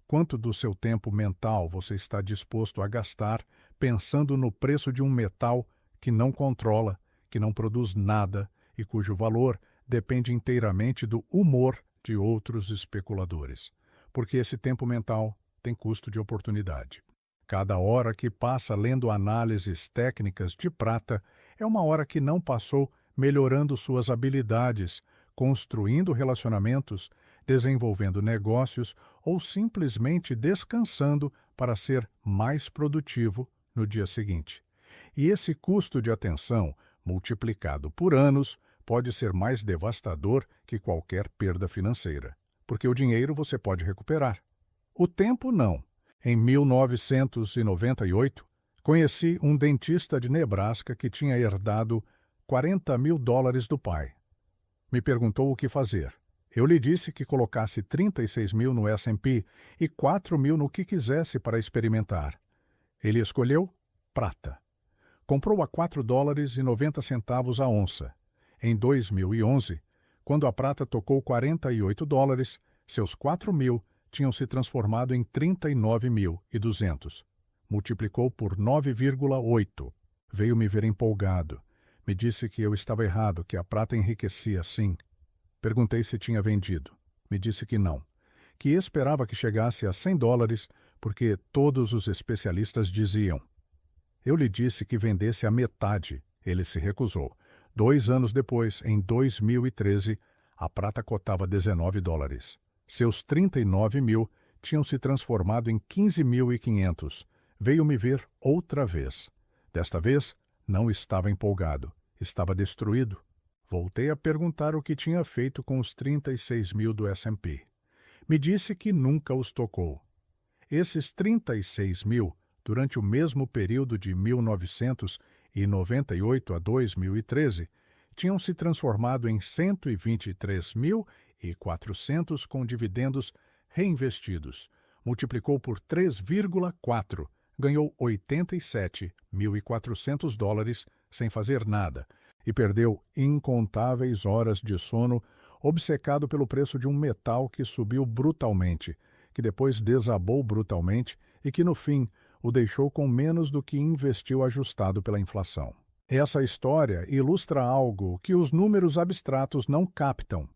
quanto do seu tempo mental você está disposto a gastar pensando no preço de um metal que não controla, que não produz nada e cujo valor depende inteiramente do humor de outros especuladores? Porque esse tempo mental tem custo de oportunidade. Cada hora que passa lendo análises técnicas de prata é uma hora que não passou melhorando suas habilidades, construindo relacionamentos, desenvolvendo negócios ou simplesmente descansando para ser mais produtivo no dia seguinte. E esse custo de atenção, multiplicado por anos, pode ser mais devastador que qualquer perda financeira, porque o dinheiro você pode recuperar. O tempo não. Em 1998, conheci um dentista de Nebraska que tinha herdado $40 mil do pai. Me perguntou o que fazer. Eu lhe disse que colocasse 36 mil no S&P e 4 mil no que quisesse para experimentar. Ele escolheu prata. Comprou a $4,90 a onça. Em 2011, quando a prata tocou $48, seus 4 mil tinham se transformado em 39.200. Multiplicou por 9,8. Veio me ver empolgado. Me disse que eu estava errado, que a prata enriquecia sim. Perguntei se tinha vendido. Me disse que não. Que esperava que chegasse a $100, porque todos os especialistas diziam. Eu lhe disse que vendesse a metade. Ele se recusou. 2 anos depois, em 2013, a prata cotava $19. Seus 39 mil tinham se transformado em 15.500. Veio me ver outra vez. Desta vez, não estava empolgado. Estava destruído. Voltei a perguntar o que tinha feito com os 36 mil do S&P. Me disse que nunca os tocou. Esses 36 mil, durante o mesmo período de 1998 a 2013, tinham se transformado em 123.400 com dividendos reinvestidos. Multiplicou por 3,4, ganhou $87.400 sem fazer nada e perdeu incontáveis horas de sono obcecado pelo preço de um metal que subiu brutalmente, que depois desabou brutalmente e que, no fim, o deixou com menos do que investiu ajustado pela inflação. Essa história ilustra algo que os números abstratos não captam: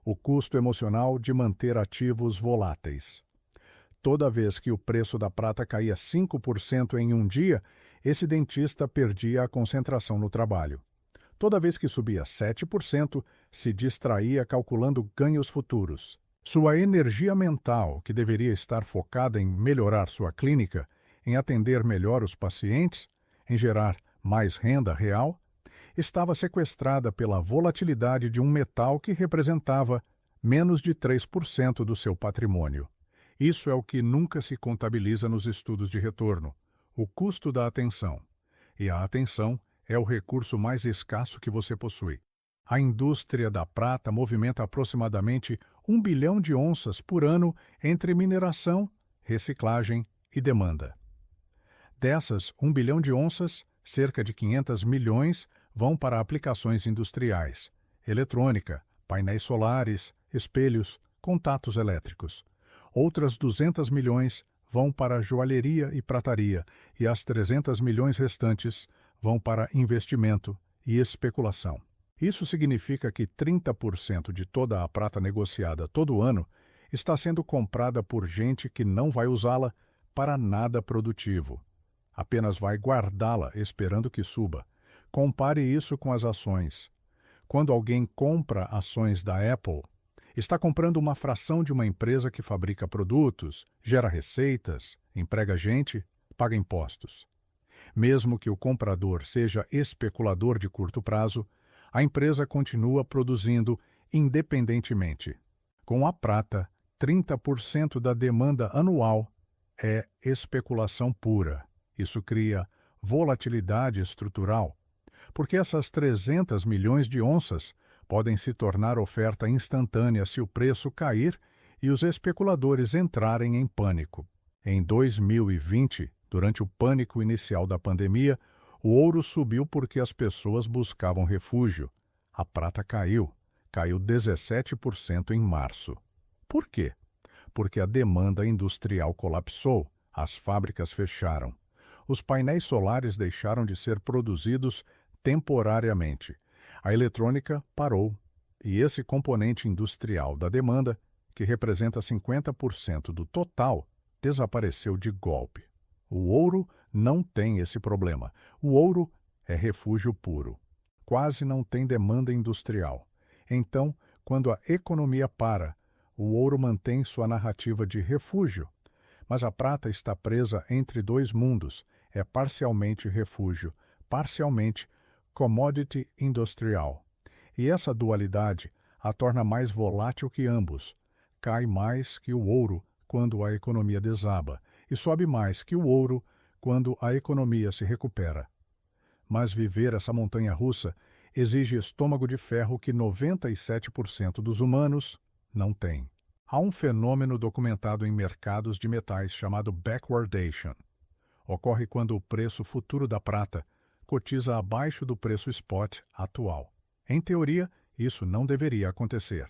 o custo emocional de manter ativos voláteis. Toda vez que o preço da prata caía 5% em um dia, esse dentista perdia a concentração no trabalho. Toda vez que subia 7%, se distraía calculando ganhos futuros. Sua energia mental, que deveria estar focada em melhorar sua clínica, em atender melhor os pacientes, em gerar mais renda real, estava sequestrada pela volatilidade de um metal que representava menos de 3% do seu patrimônio. Isso é o que nunca se contabiliza nos estudos de retorno: o custo da atenção. E a atenção é o recurso mais escasso que você possui. A indústria da prata movimenta aproximadamente 1 bilhão de onças por ano entre mineração, reciclagem e demanda. Dessas 1 bilhão de onças, cerca de 500 milhões vão para aplicações industriais, eletrônica, painéis solares, espelhos, contatos elétricos. Outras 200 milhões vão para joalheria e prataria, e as 300 milhões restantes vão para investimento e especulação. Isso significa que 30% de toda a prata negociada todo ano está sendo comprada por gente que não vai usá-la para nada produtivo. Apenas vai guardá-la esperando que suba. Compare isso com as ações. Quando alguém compra ações da Apple, está comprando uma fração de uma empresa que fabrica produtos, gera receitas, emprega gente, paga impostos. Mesmo que o comprador seja especulador de curto prazo, a empresa continua produzindo independentemente. Com a prata, 30% da demanda anual é especulação pura. Isso cria volatilidade estrutural, porque essas 300 milhões de onças podem se tornar oferta instantânea se o preço cair e os especuladores entrarem em pânico. Em 2020, durante o pânico inicial da pandemia, o ouro subiu porque as pessoas buscavam refúgio. A prata caiu 17% em março. Por quê? Porque a demanda industrial colapsou, as fábricas fecharam. Os painéis solares deixaram de ser produzidos temporariamente. A eletrônica parou, e esse componente industrial da demanda, que representa 50% do total, desapareceu de golpe. O ouro não tem esse problema. O ouro é refúgio puro. Quase não tem demanda industrial. Então, quando a economia para, o ouro mantém sua narrativa de refúgio. Mas a prata está presa entre dois mundos. É parcialmente refúgio, parcialmente commodity industrial. E essa dualidade a torna mais volátil que ambos. Cai mais que o ouro quando a economia desaba e sobe mais que o ouro quando a economia se recupera. Mas viver essa montanha-russa exige estômago de ferro que 97% dos humanos não têm. Há um fenômeno documentado em mercados de metais chamado backwardation. Ocorre quando o preço futuro da prata cotiza abaixo do preço spot atual. Em teoria, isso não deveria acontecer.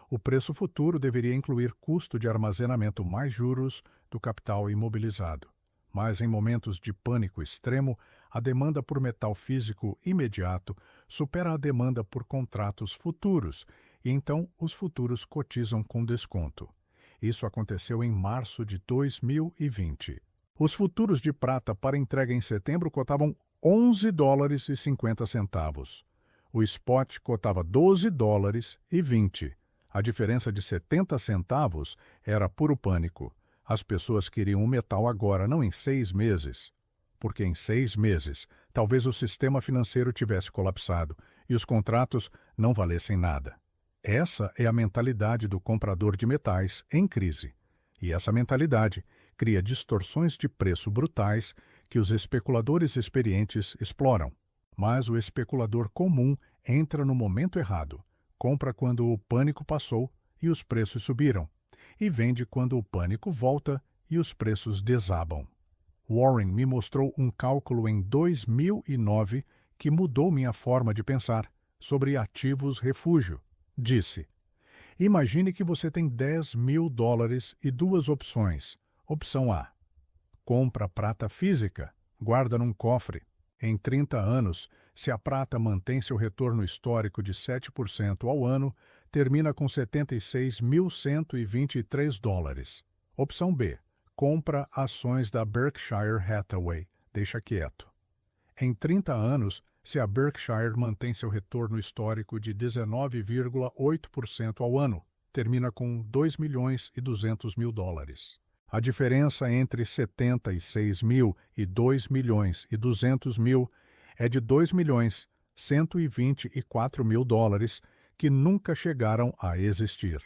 O preço futuro deveria incluir custo de armazenamento mais juros do capital imobilizado. Mas em momentos de pânico extremo, a demanda por metal físico imediato supera a demanda por contratos futuros, e então os futuros cotizam com desconto. Isso aconteceu em março de 2020. Os futuros de prata para entrega em setembro cotavam $11,50. O spot cotava $12,20. A diferença de 70 centavos era puro pânico. As pessoas queriam o metal agora, não em 6 meses. Porque em 6 meses, talvez o sistema financeiro tivesse colapsado e os contratos não valessem nada. Essa é a mentalidade do comprador de metais em crise. E essa mentalidade cria distorções de preço brutais que os especuladores experientes exploram. Mas o especulador comum entra no momento errado, compra quando o pânico passou e os preços subiram, e vende quando o pânico volta e os preços desabam. Warren me mostrou um cálculo em 2009 que mudou minha forma de pensar sobre ativos refúgio. Disse: imagine que você tem $10.000 e duas opções. Opção A: compra prata física, guarda num cofre. Em 30 anos, se a prata mantém seu retorno histórico de 7% ao ano, termina com $76.123. Opção B: compra ações da Berkshire Hathaway, deixa quieto. Em 30 anos, se a Berkshire mantém seu retorno histórico de 19,8% ao ano, termina com $2.200.000. A diferença entre 76 mil e 2.200.000 é de $2.124.000 que nunca chegaram a existir.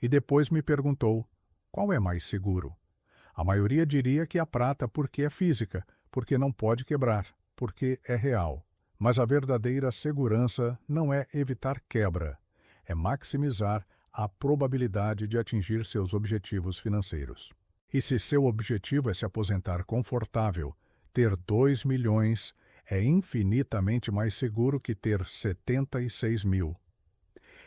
E depois me perguntou, qual é mais seguro? A maioria diria que a prata porque é física, porque não pode quebrar, porque é real. Mas a verdadeira segurança não é evitar quebra, é maximizar a probabilidade de atingir seus objetivos financeiros. E se seu objetivo é se aposentar confortável, ter 2 milhões é infinitamente mais seguro que ter 76 mil.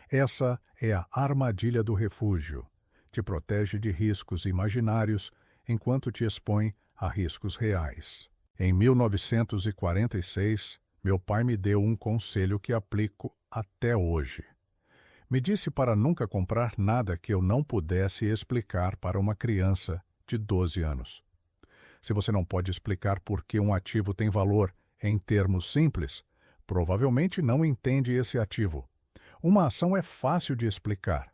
Essa é a armadilha do refúgio. Te protege de riscos imaginários enquanto te expõe a riscos reais. Em 1946, meu pai me deu um conselho que aplico até hoje. Me disse para nunca comprar nada que eu não pudesse explicar para uma criança de 12 anos. Se você não pode explicar por que um ativo tem valor em termos simples, provavelmente não entende esse ativo. Uma ação é fácil de explicar.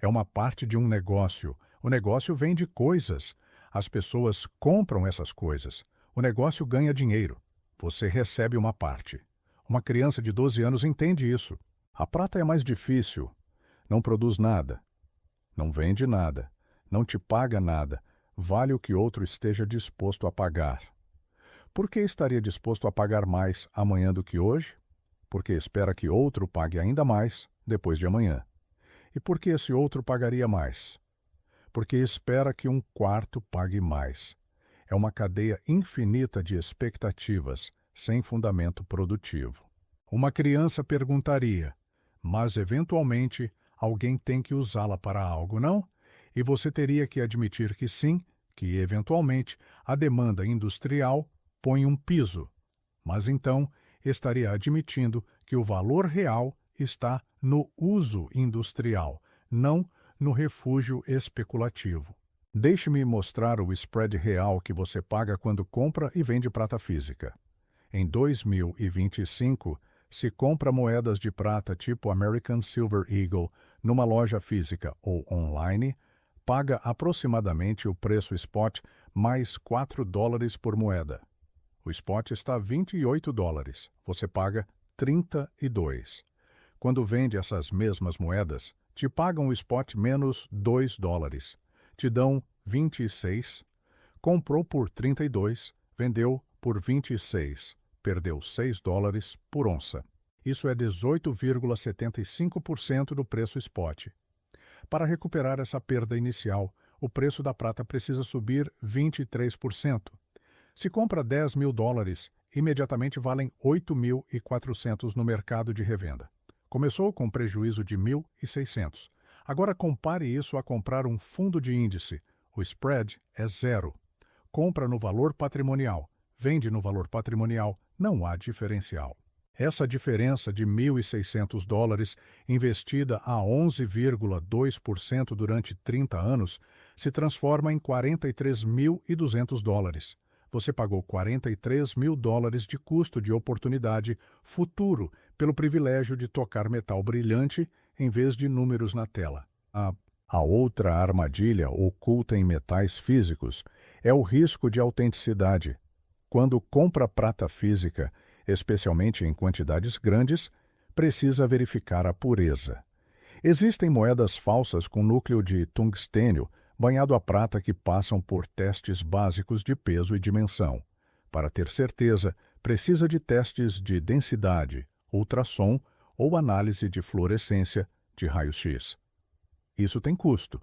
É uma parte de um negócio. O negócio vende coisas. As pessoas compram essas coisas. O negócio ganha dinheiro. Você recebe uma parte. Uma criança de 12 anos entende isso. A prata é mais difícil. Não produz nada. Não vende nada. Não te paga nada. Vale o que outro esteja disposto a pagar. Por que estaria disposto a pagar mais amanhã do que hoje? Porque espera que outro pague ainda mais depois de amanhã. E por que esse outro pagaria mais? Porque espera que um quarto pague mais. É uma cadeia infinita de expectativas, sem fundamento produtivo. Uma criança perguntaria, mas eventualmente alguém tem que usá-la para algo, não? E você teria que admitir que sim, que eventualmente a demanda industrial põe um piso. Mas então estaria admitindo que o valor real está no uso industrial, não no refúgio especulativo. Deixe-me mostrar o spread real que você paga quando compra e vende prata física. Em 2025, se compra moedas de prata tipo American Silver Eagle numa loja física ou online, paga aproximadamente o preço spot mais $4 por moeda. O spot está a $28, você paga 32. Quando vende essas mesmas moedas, te pagam o spot menos $2. Te dão 26, comprou por 32, vendeu por 26, perdeu $6 por onça. Isso é 18,75% do preço spot. Para recuperar essa perda inicial, o preço da prata precisa subir 23%. Se compra $10.000, imediatamente valem 8.400 no mercado de revenda. Começou com prejuízo de 1.600. Agora compare isso a comprar um fundo de índice. O spread é zero. Compra no valor patrimonial, vende no valor patrimonial, não há diferencial. Essa diferença de $1.600, investida a 11,2% durante 30 anos, se transforma em $43.200. Você pagou $43.000 de custo de oportunidade futuro pelo privilégio de tocar metal brilhante em vez de números na tela. A outra armadilha oculta em metais físicos é o risco de autenticidade. Quando compra prata física, especialmente em quantidades grandes, precisa verificar a pureza. Existem moedas falsas com núcleo de tungstênio banhado a prata que passam por testes básicos de peso e dimensão. Para ter certeza, precisa de testes de densidade, ultrassom ou análise de fluorescência de raio-x. Isso tem custo.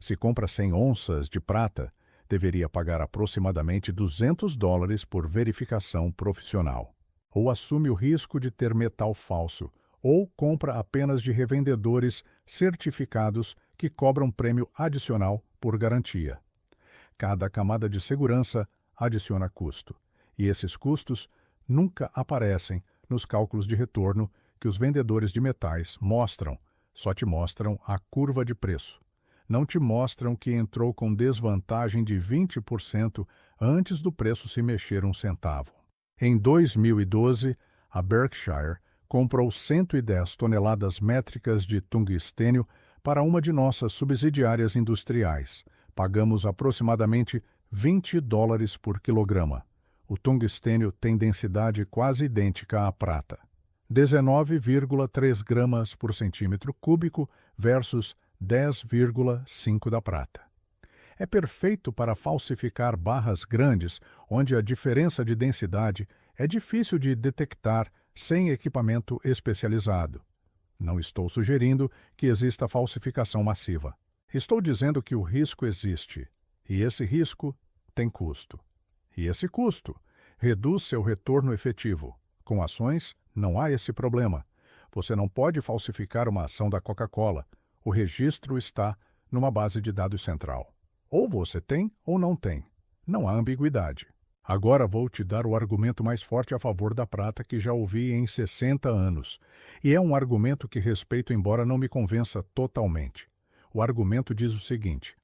Se compra 100 onças de prata, deveria pagar aproximadamente $200 por verificação profissional. Ou assume o risco de ter metal falso, ou compra apenas de revendedores certificados que cobram prêmio adicional por garantia. Cada camada de segurança adiciona custo, e esses custos nunca aparecem nos cálculos de retorno que os vendedores de metais mostram, só te mostram a curva de preço. Não te mostram que entrou com desvantagem de 20% antes do preço se mexer um centavo. Em 2012, a Berkshire comprou 110 toneladas métricas de tungstênio para uma de nossas subsidiárias industriais. Pagamos aproximadamente $20 por quilograma. O tungstênio tem densidade quase idêntica à prata. 19,3 gramas por centímetro cúbico versus 10,5 da prata. É perfeito para falsificar barras grandes, onde a diferença de densidade é difícil de detectar sem equipamento especializado. Não estou sugerindo que exista falsificação massiva. Estou dizendo que o risco existe, e esse risco tem custo. E esse custo reduz seu retorno efetivo. Com ações, não há esse problema. Você não pode falsificar uma ação da Coca-Cola. O registro está numa base de dados central. Ou você tem ou não tem. Não há ambiguidade. Agora vou te dar o argumento mais forte a favor da prata que já ouvi em 60 anos. E é um argumento que respeito, embora não me convença totalmente. O argumento diz o seguinte: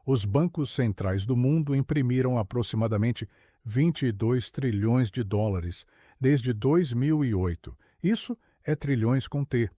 os bancos centrais do mundo imprimiram aproximadamente 22 trilhões de dólares desde 2008. Isso é trilhões com T,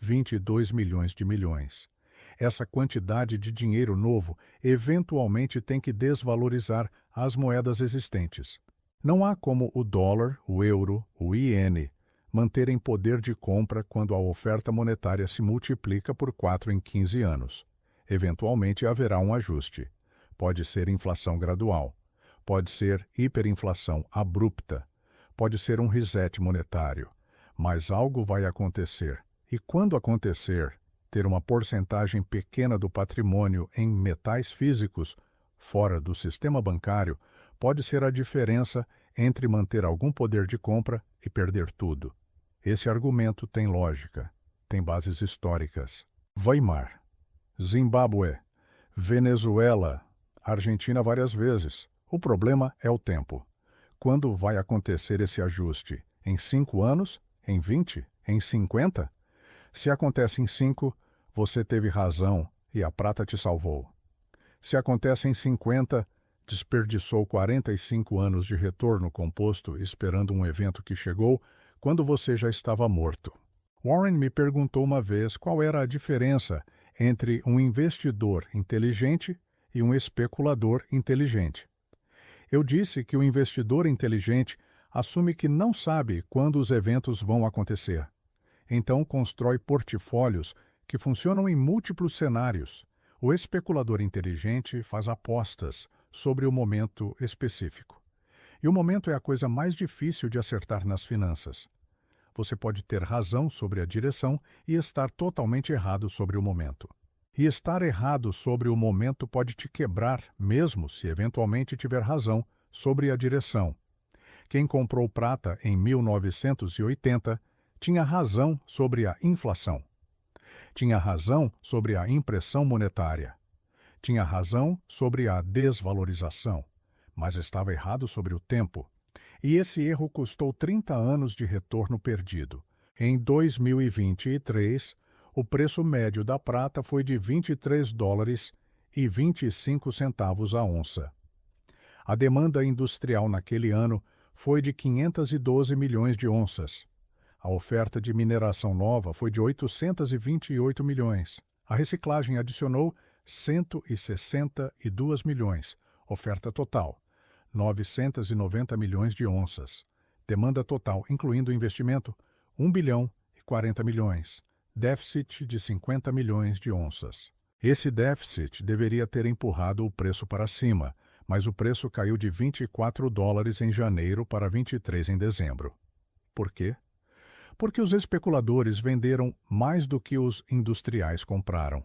22 milhões de milhões. Essa quantidade de dinheiro novo eventualmente tem que desvalorizar as moedas existentes. Não há como o dólar, o euro, o iene manterem poder de compra quando a oferta monetária se multiplica por 4 em 15 anos. Eventualmente haverá um ajuste. Pode ser inflação gradual. Pode ser hiperinflação abrupta. Pode ser um reset monetário. Mas algo vai acontecer. E quando acontecer, ter uma porcentagem pequena do patrimônio em metais físicos, fora do sistema bancário, pode ser a diferença entre manter algum poder de compra e perder tudo. Esse argumento tem lógica, tem bases históricas. Weimar, Zimbábue, Venezuela, Argentina várias vezes. O problema é o tempo. Quando vai acontecer esse ajuste? Em 5 anos? Em 20? Em 50? Se acontece em 5, você teve razão e a prata te salvou. Se acontece em 50, desperdiçou 45 anos de retorno composto esperando um evento que chegou quando você já estava morto. Warren me perguntou uma vez qual era a diferença entre um investidor inteligente e um especulador inteligente. Eu disse que o investidor inteligente assume que não sabe quando os eventos vão acontecer. Então constrói portfólios que funcionam em múltiplos cenários. O especulador inteligente faz apostas sobre o momento específico. E o momento é a coisa mais difícil de acertar nas finanças. Você pode ter razão sobre a direção e estar totalmente errado sobre o momento. E estar errado sobre o momento pode te quebrar, mesmo se eventualmente tiver razão sobre a direção. Quem comprou prata em 1980 tinha razão sobre a inflação. Tinha razão sobre a impressão monetária. Tinha razão sobre a desvalorização, mas estava errado sobre o tempo. E esse erro custou 30 anos de retorno perdido. Em 2023, o preço médio da prata foi de $23,25 a onça. A demanda industrial naquele ano foi de 512 milhões de onças. A oferta de mineração nova foi de 828 milhões. A reciclagem adicionou 162 milhões. Oferta total, 990 milhões de onças. Demanda total, incluindo investimento, 1 bilhão e 40 milhões. Déficit de 50 milhões de onças. Esse déficit deveria ter empurrado o preço para cima, mas o preço caiu de $24 em janeiro para 23 em dezembro. Por quê? Porque os especuladores venderam mais do que os industriais compraram.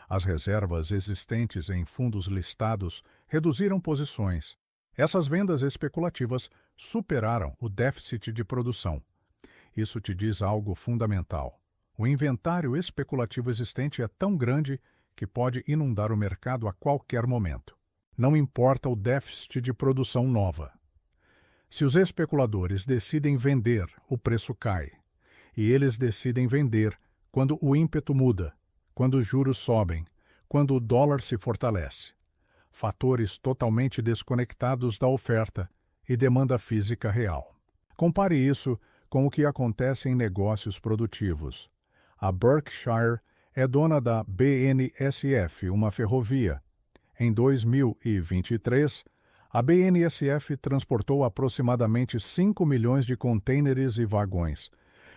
As reservas existentes em fundos listados reduziram posições. Essas vendas especulativas superaram o déficit de produção. Isso te diz algo fundamental. O inventário especulativo existente é tão grande que pode inundar o mercado a qualquer momento. Não importa o déficit de produção nova. Se os especuladores decidem vender, o preço cai. E eles decidem vender quando o ímpeto muda, quando os juros sobem, quando o dólar se fortalece. Fatores totalmente desconectados da oferta e demanda física real. Compare isso com o que acontece em negócios produtivos. A Berkshire é dona da BNSF, uma ferrovia. Em 2023, a BNSF transportou aproximadamente 5 milhões de contêineres e vagões.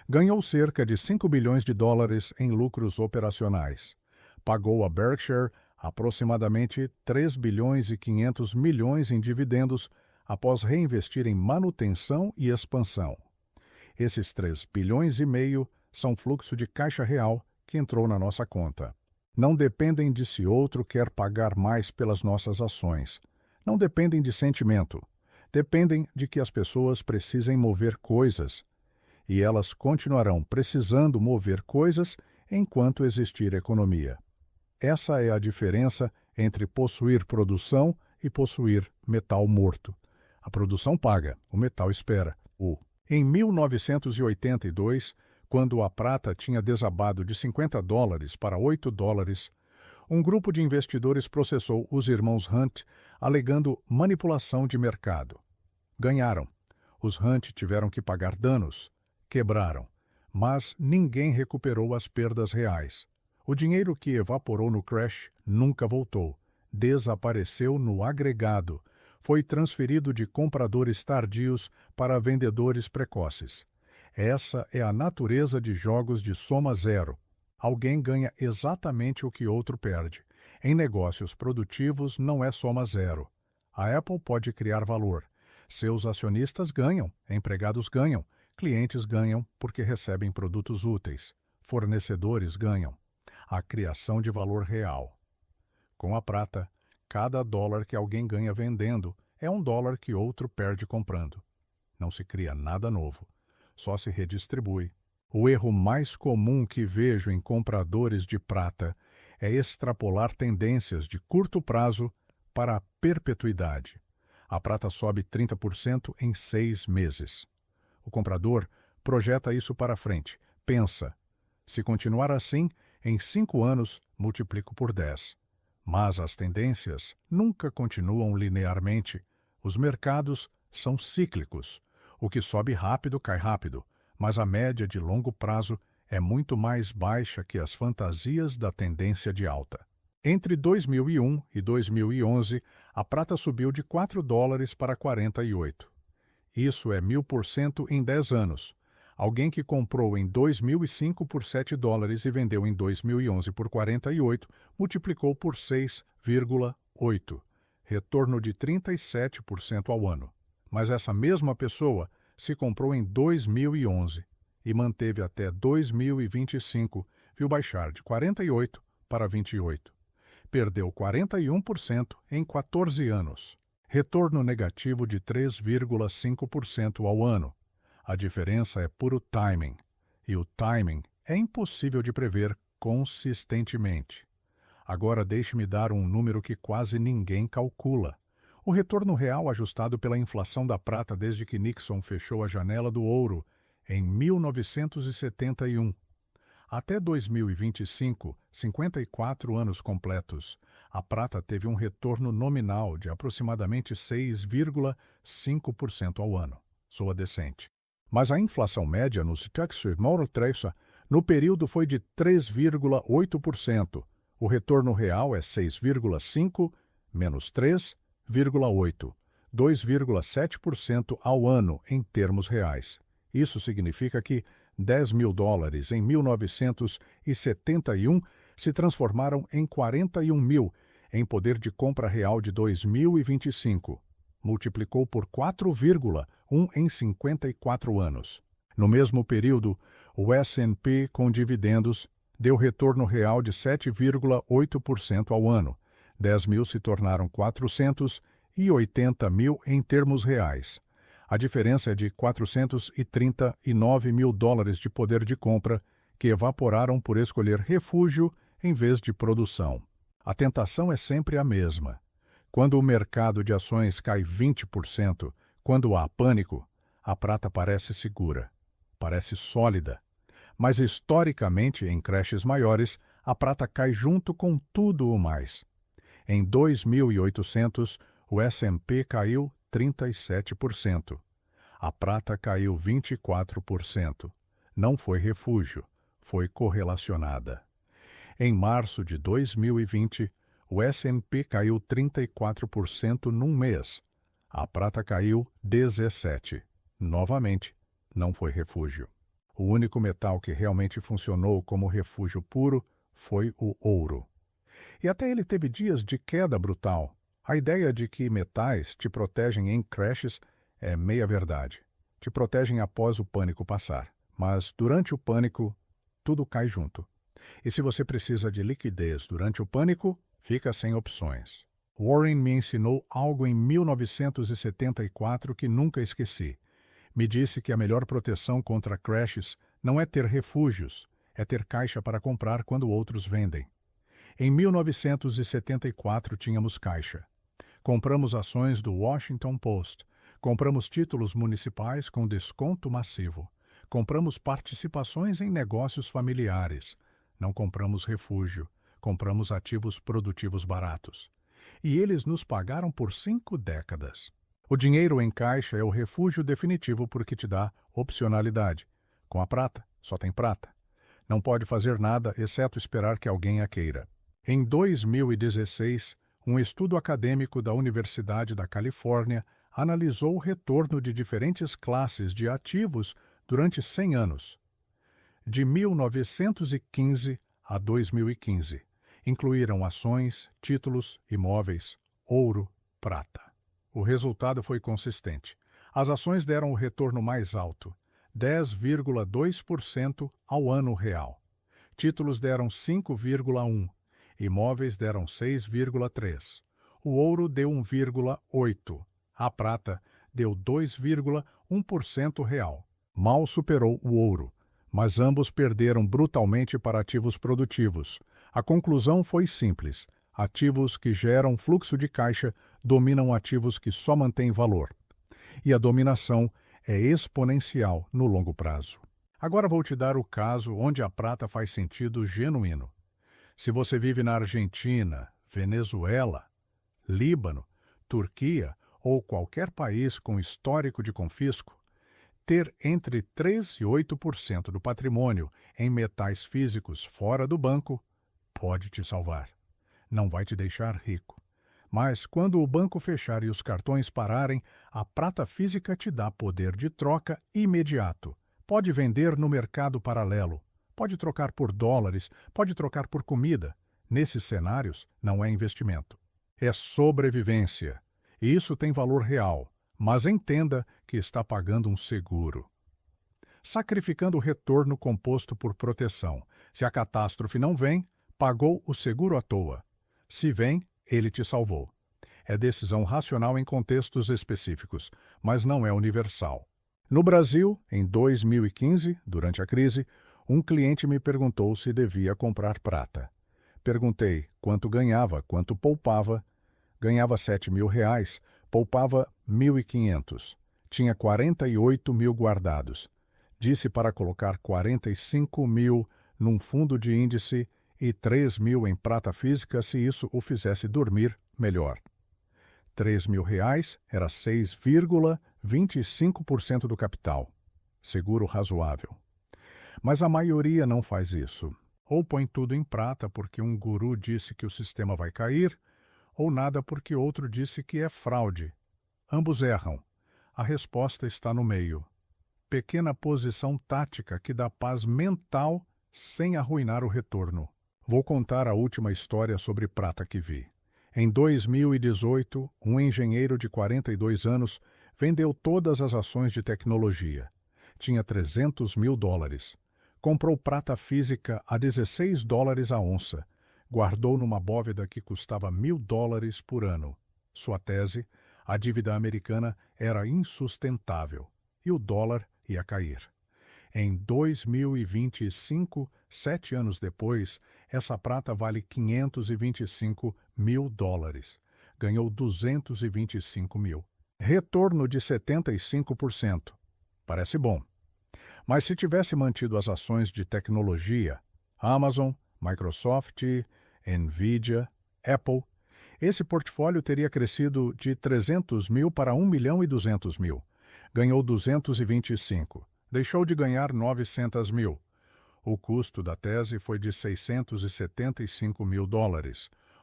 Ganhou cerca de 5 bilhões de dólares em lucros operacionais. Pagou a Berkshire aproximadamente 3 bilhões e 500 milhões em dividendos após reinvestir em manutenção e expansão. Esses 3 bilhões e meio são fluxo de caixa real que entrou na nossa conta. Não dependem de se outro quer pagar mais pelas nossas ações. Não dependem de sentimento. Dependem de que as pessoas precisem mover coisas. E elas continuarão precisando mover coisas enquanto existir economia. Essa é a diferença entre possuir produção e possuir metal morto. A produção paga, o metal espera. Em 1982, quando a prata tinha desabado de $50 para $8, um grupo de investidores processou os irmãos Hunt, alegando manipulação de mercado. Ganharam. Os Hunt tiveram que pagar danos. Quebraram. Mas ninguém recuperou as perdas reais. O dinheiro que evaporou no crash nunca voltou. Desapareceu no agregado. Foi transferido de compradores tardios para vendedores precoces. Essa é a natureza de jogos de soma zero. Alguém ganha exatamente o que outro perde. Em negócios produtivos não é soma zero. A Apple pode criar valor. Seus acionistas ganham, empregados ganham, clientes ganham porque recebem produtos úteis, fornecedores ganham. A criação de valor real. Com a prata, cada dólar que alguém ganha vendendo é um dólar que outro perde comprando. Não se cria nada novo, só se redistribui. O erro mais comum que vejo em compradores de prata é extrapolar tendências de curto prazo para a perpetuidade. A prata sobe 30% em 6 meses. O comprador projeta isso para frente. Pensa, se continuar assim, em 5 anos multiplico por 10. Mas as tendências nunca continuam linearmente. Os mercados são cíclicos. O que sobe rápido cai rápido, mas a média de longo prazo é muito mais baixa que as fantasias da tendência de alta. Entre 2001 e 2011, a prata subiu de $4 para 48. Isso é 1000% em 10 anos. Alguém que comprou em 2005 por $7 e vendeu em 2011 por 48, multiplicou por 6,8. Retorno de 37% ao ano. Mas essa mesma pessoa se comprou em 2011 e manteve até 2025, viu baixar de 48 para 28. Perdeu 41% em 14 anos. Retorno negativo de 3,5% ao ano. A diferença é puro timing. E o timing é impossível de prever consistentemente. Agora deixe-me dar um número que quase ninguém calcula. O retorno real ajustado pela inflação da prata desde que Nixon fechou a janela do ouro em 1971. Até 2025, 54 anos completos, a prata teve um retorno nominal de aproximadamente 6,5% ao ano. Soa decente. Mas a inflação média nos Texas Motor Tracer no período foi de 3,8%. O retorno real é 6,5 menos 3,8, 2,7% ao ano em termos reais. Isso significa que $10.000 em 1971 se transformaram em 41 mil em poder de compra real de 2025. Multiplicou por 4,1 em 54 anos. No mesmo período, o S&P com dividendos deu retorno real de 7,8% ao ano. 10 mil se tornaram 480 mil em termos reais. A diferença é de $439 mil de poder de compra que evaporaram por escolher refúgio em vez de produção. A tentação é sempre a mesma. Quando o mercado de ações cai 20%, quando há pânico, a prata parece segura, parece sólida. Mas historicamente, em crashes maiores, a prata cai junto com tudo o mais. Em 2.800, o S&P caiu 37%. A prata caiu 24%. Não foi refúgio, foi correlacionada. Em março de 2020, o S&P caiu 34% num mês. A prata caiu 17%. Novamente, não foi refúgio. O único metal que realmente funcionou como refúgio puro foi o ouro. E até ele teve dias de queda brutal. A ideia de que metais te protegem em crashes é meia verdade. Te protegem após o pânico passar. Mas durante o pânico, tudo cai junto. E se você precisa de liquidez durante o pânico, fica sem opções. Warren me ensinou algo em 1974 que nunca esqueci. Me disse que a melhor proteção contra crashes não é ter refúgios, é ter caixa para comprar quando outros vendem. Em 1974 tínhamos caixa. Compramos ações do Washington Post, Compramos títulos municipais com desconto massivo. Compramos participações em negócios familiares. Não compramos refúgio. Compramos ativos produtivos baratos. E eles nos pagaram por 5 décadas. O dinheiro em caixa é o refúgio definitivo porque te dá opcionalidade. Com a prata, só tem prata. Não pode fazer nada exceto esperar que alguém a queira. Em 2016, um estudo acadêmico da Universidade da Califórnia analisou o retorno de diferentes classes de ativos durante 100 anos, de 1915 a 2015. Incluíram ações, títulos, imóveis, ouro, prata. O resultado foi consistente. As ações deram o retorno mais alto, 10,2% ao ano real. Títulos deram 5,1%. Imóveis deram 6,3%. O ouro deu 1,8%. A prata deu 2,1% real. Mal superou o ouro, mas ambos perderam brutalmente para ativos produtivos. A conclusão foi simples. Ativos que geram fluxo de caixa dominam ativos que só mantêm valor. E a dominação é exponencial no longo prazo. Agora vou te dar o caso onde a prata faz sentido genuíno. Se você vive na Argentina, Venezuela, Líbano, Turquia ou qualquer país com histórico de confisco, ter entre 3% e 8% do patrimônio em metais físicos fora do banco pode te salvar. Não vai te deixar rico. Mas quando o banco fechar e os cartões pararem, a prata física te dá poder de troca imediato. Pode vender no mercado paralelo. Pode trocar por dólares, pode trocar por comida. Nesses cenários, não é investimento. É sobrevivência. E isso tem valor real, mas entenda que está pagando um seguro. Sacrificando o retorno composto por proteção. Se a catástrofe não vem, pagou o seguro à toa. Se vem, ele te salvou. É decisão racional em contextos específicos, mas não é universal. No Brasil, em 2015, durante a crise, um cliente me perguntou se devia comprar prata. Perguntei quanto ganhava, quanto poupava. Ganhava R$7.000, poupava 1.500. Tinha 48 mil guardados. Disse para colocar 45 mil num fundo de índice e 3 mil em prata física se isso o fizesse dormir melhor. R$3.000 era 6,25% do capital. Seguro razoável. Mas a maioria não faz isso. Ou põe tudo em prata porque um guru disse que o sistema vai cair, ou nada porque outro disse que é fraude. Ambos erram. A resposta está no meio. Pequena posição tática que dá paz mental sem arruinar o retorno. Vou contar a última história sobre prata que vi. Em 2018, um engenheiro de 42 anos vendeu todas as ações de tecnologia. Tinha $300 mil. Comprou prata física a $16 a onça. Guardou numa bóveda que custava $1.000 por ano. Sua tese, a dívida americana era insustentável e o dólar ia cair. Em 2025, 7 anos depois, essa prata vale $525 mil. Ganhou 225 mil. Retorno de 75%. Parece bom. Mas se tivesse mantido as ações de tecnologia, Amazon, Microsoft, Nvidia, Apple, esse portfólio teria crescido de 300 mil para 1.200.000. Ganhou 225. Deixou de ganhar 900 mil. O custo da tese foi de $675 mil.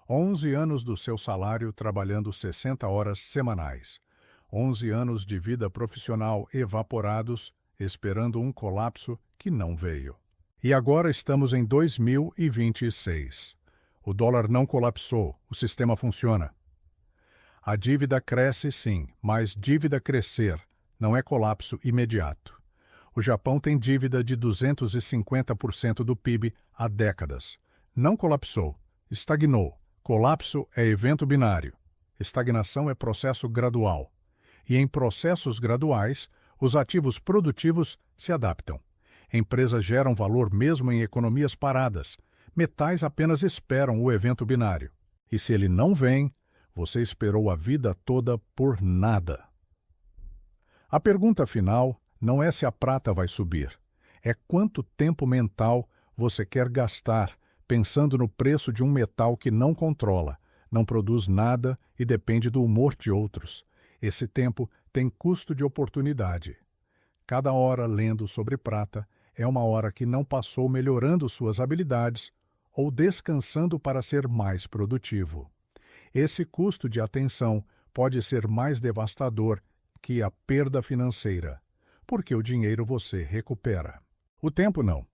11 anos do seu salário trabalhando 60 horas semanais. 11 anos de vida profissional evaporados, esperando um colapso que não veio. E agora estamos em 2026. O dólar não colapsou, o sistema funciona. A dívida cresce sim, mas dívida crescer não é colapso imediato. O Japão tem dívida de 250% do PIB há décadas. Não colapsou, estagnou. Colapso é evento binário. Estagnação é processo gradual. E em processos graduais, os ativos produtivos se adaptam. Empresas geram valor mesmo em economias paradas. Metais apenas esperam o evento binário. E se ele não vem, você esperou a vida toda por nada. A pergunta final não é se a prata vai subir, é quanto tempo mental você quer gastar pensando no preço de um metal que não controla, não produz nada e depende do humor de outros. Esse tempo tem custo de oportunidade. Cada hora lendo sobre prata é uma hora que não passou melhorando suas habilidades ou descansando para ser mais produtivo. Esse custo de atenção pode ser mais devastador que a perda financeira, porque o dinheiro você recupera. O tempo não.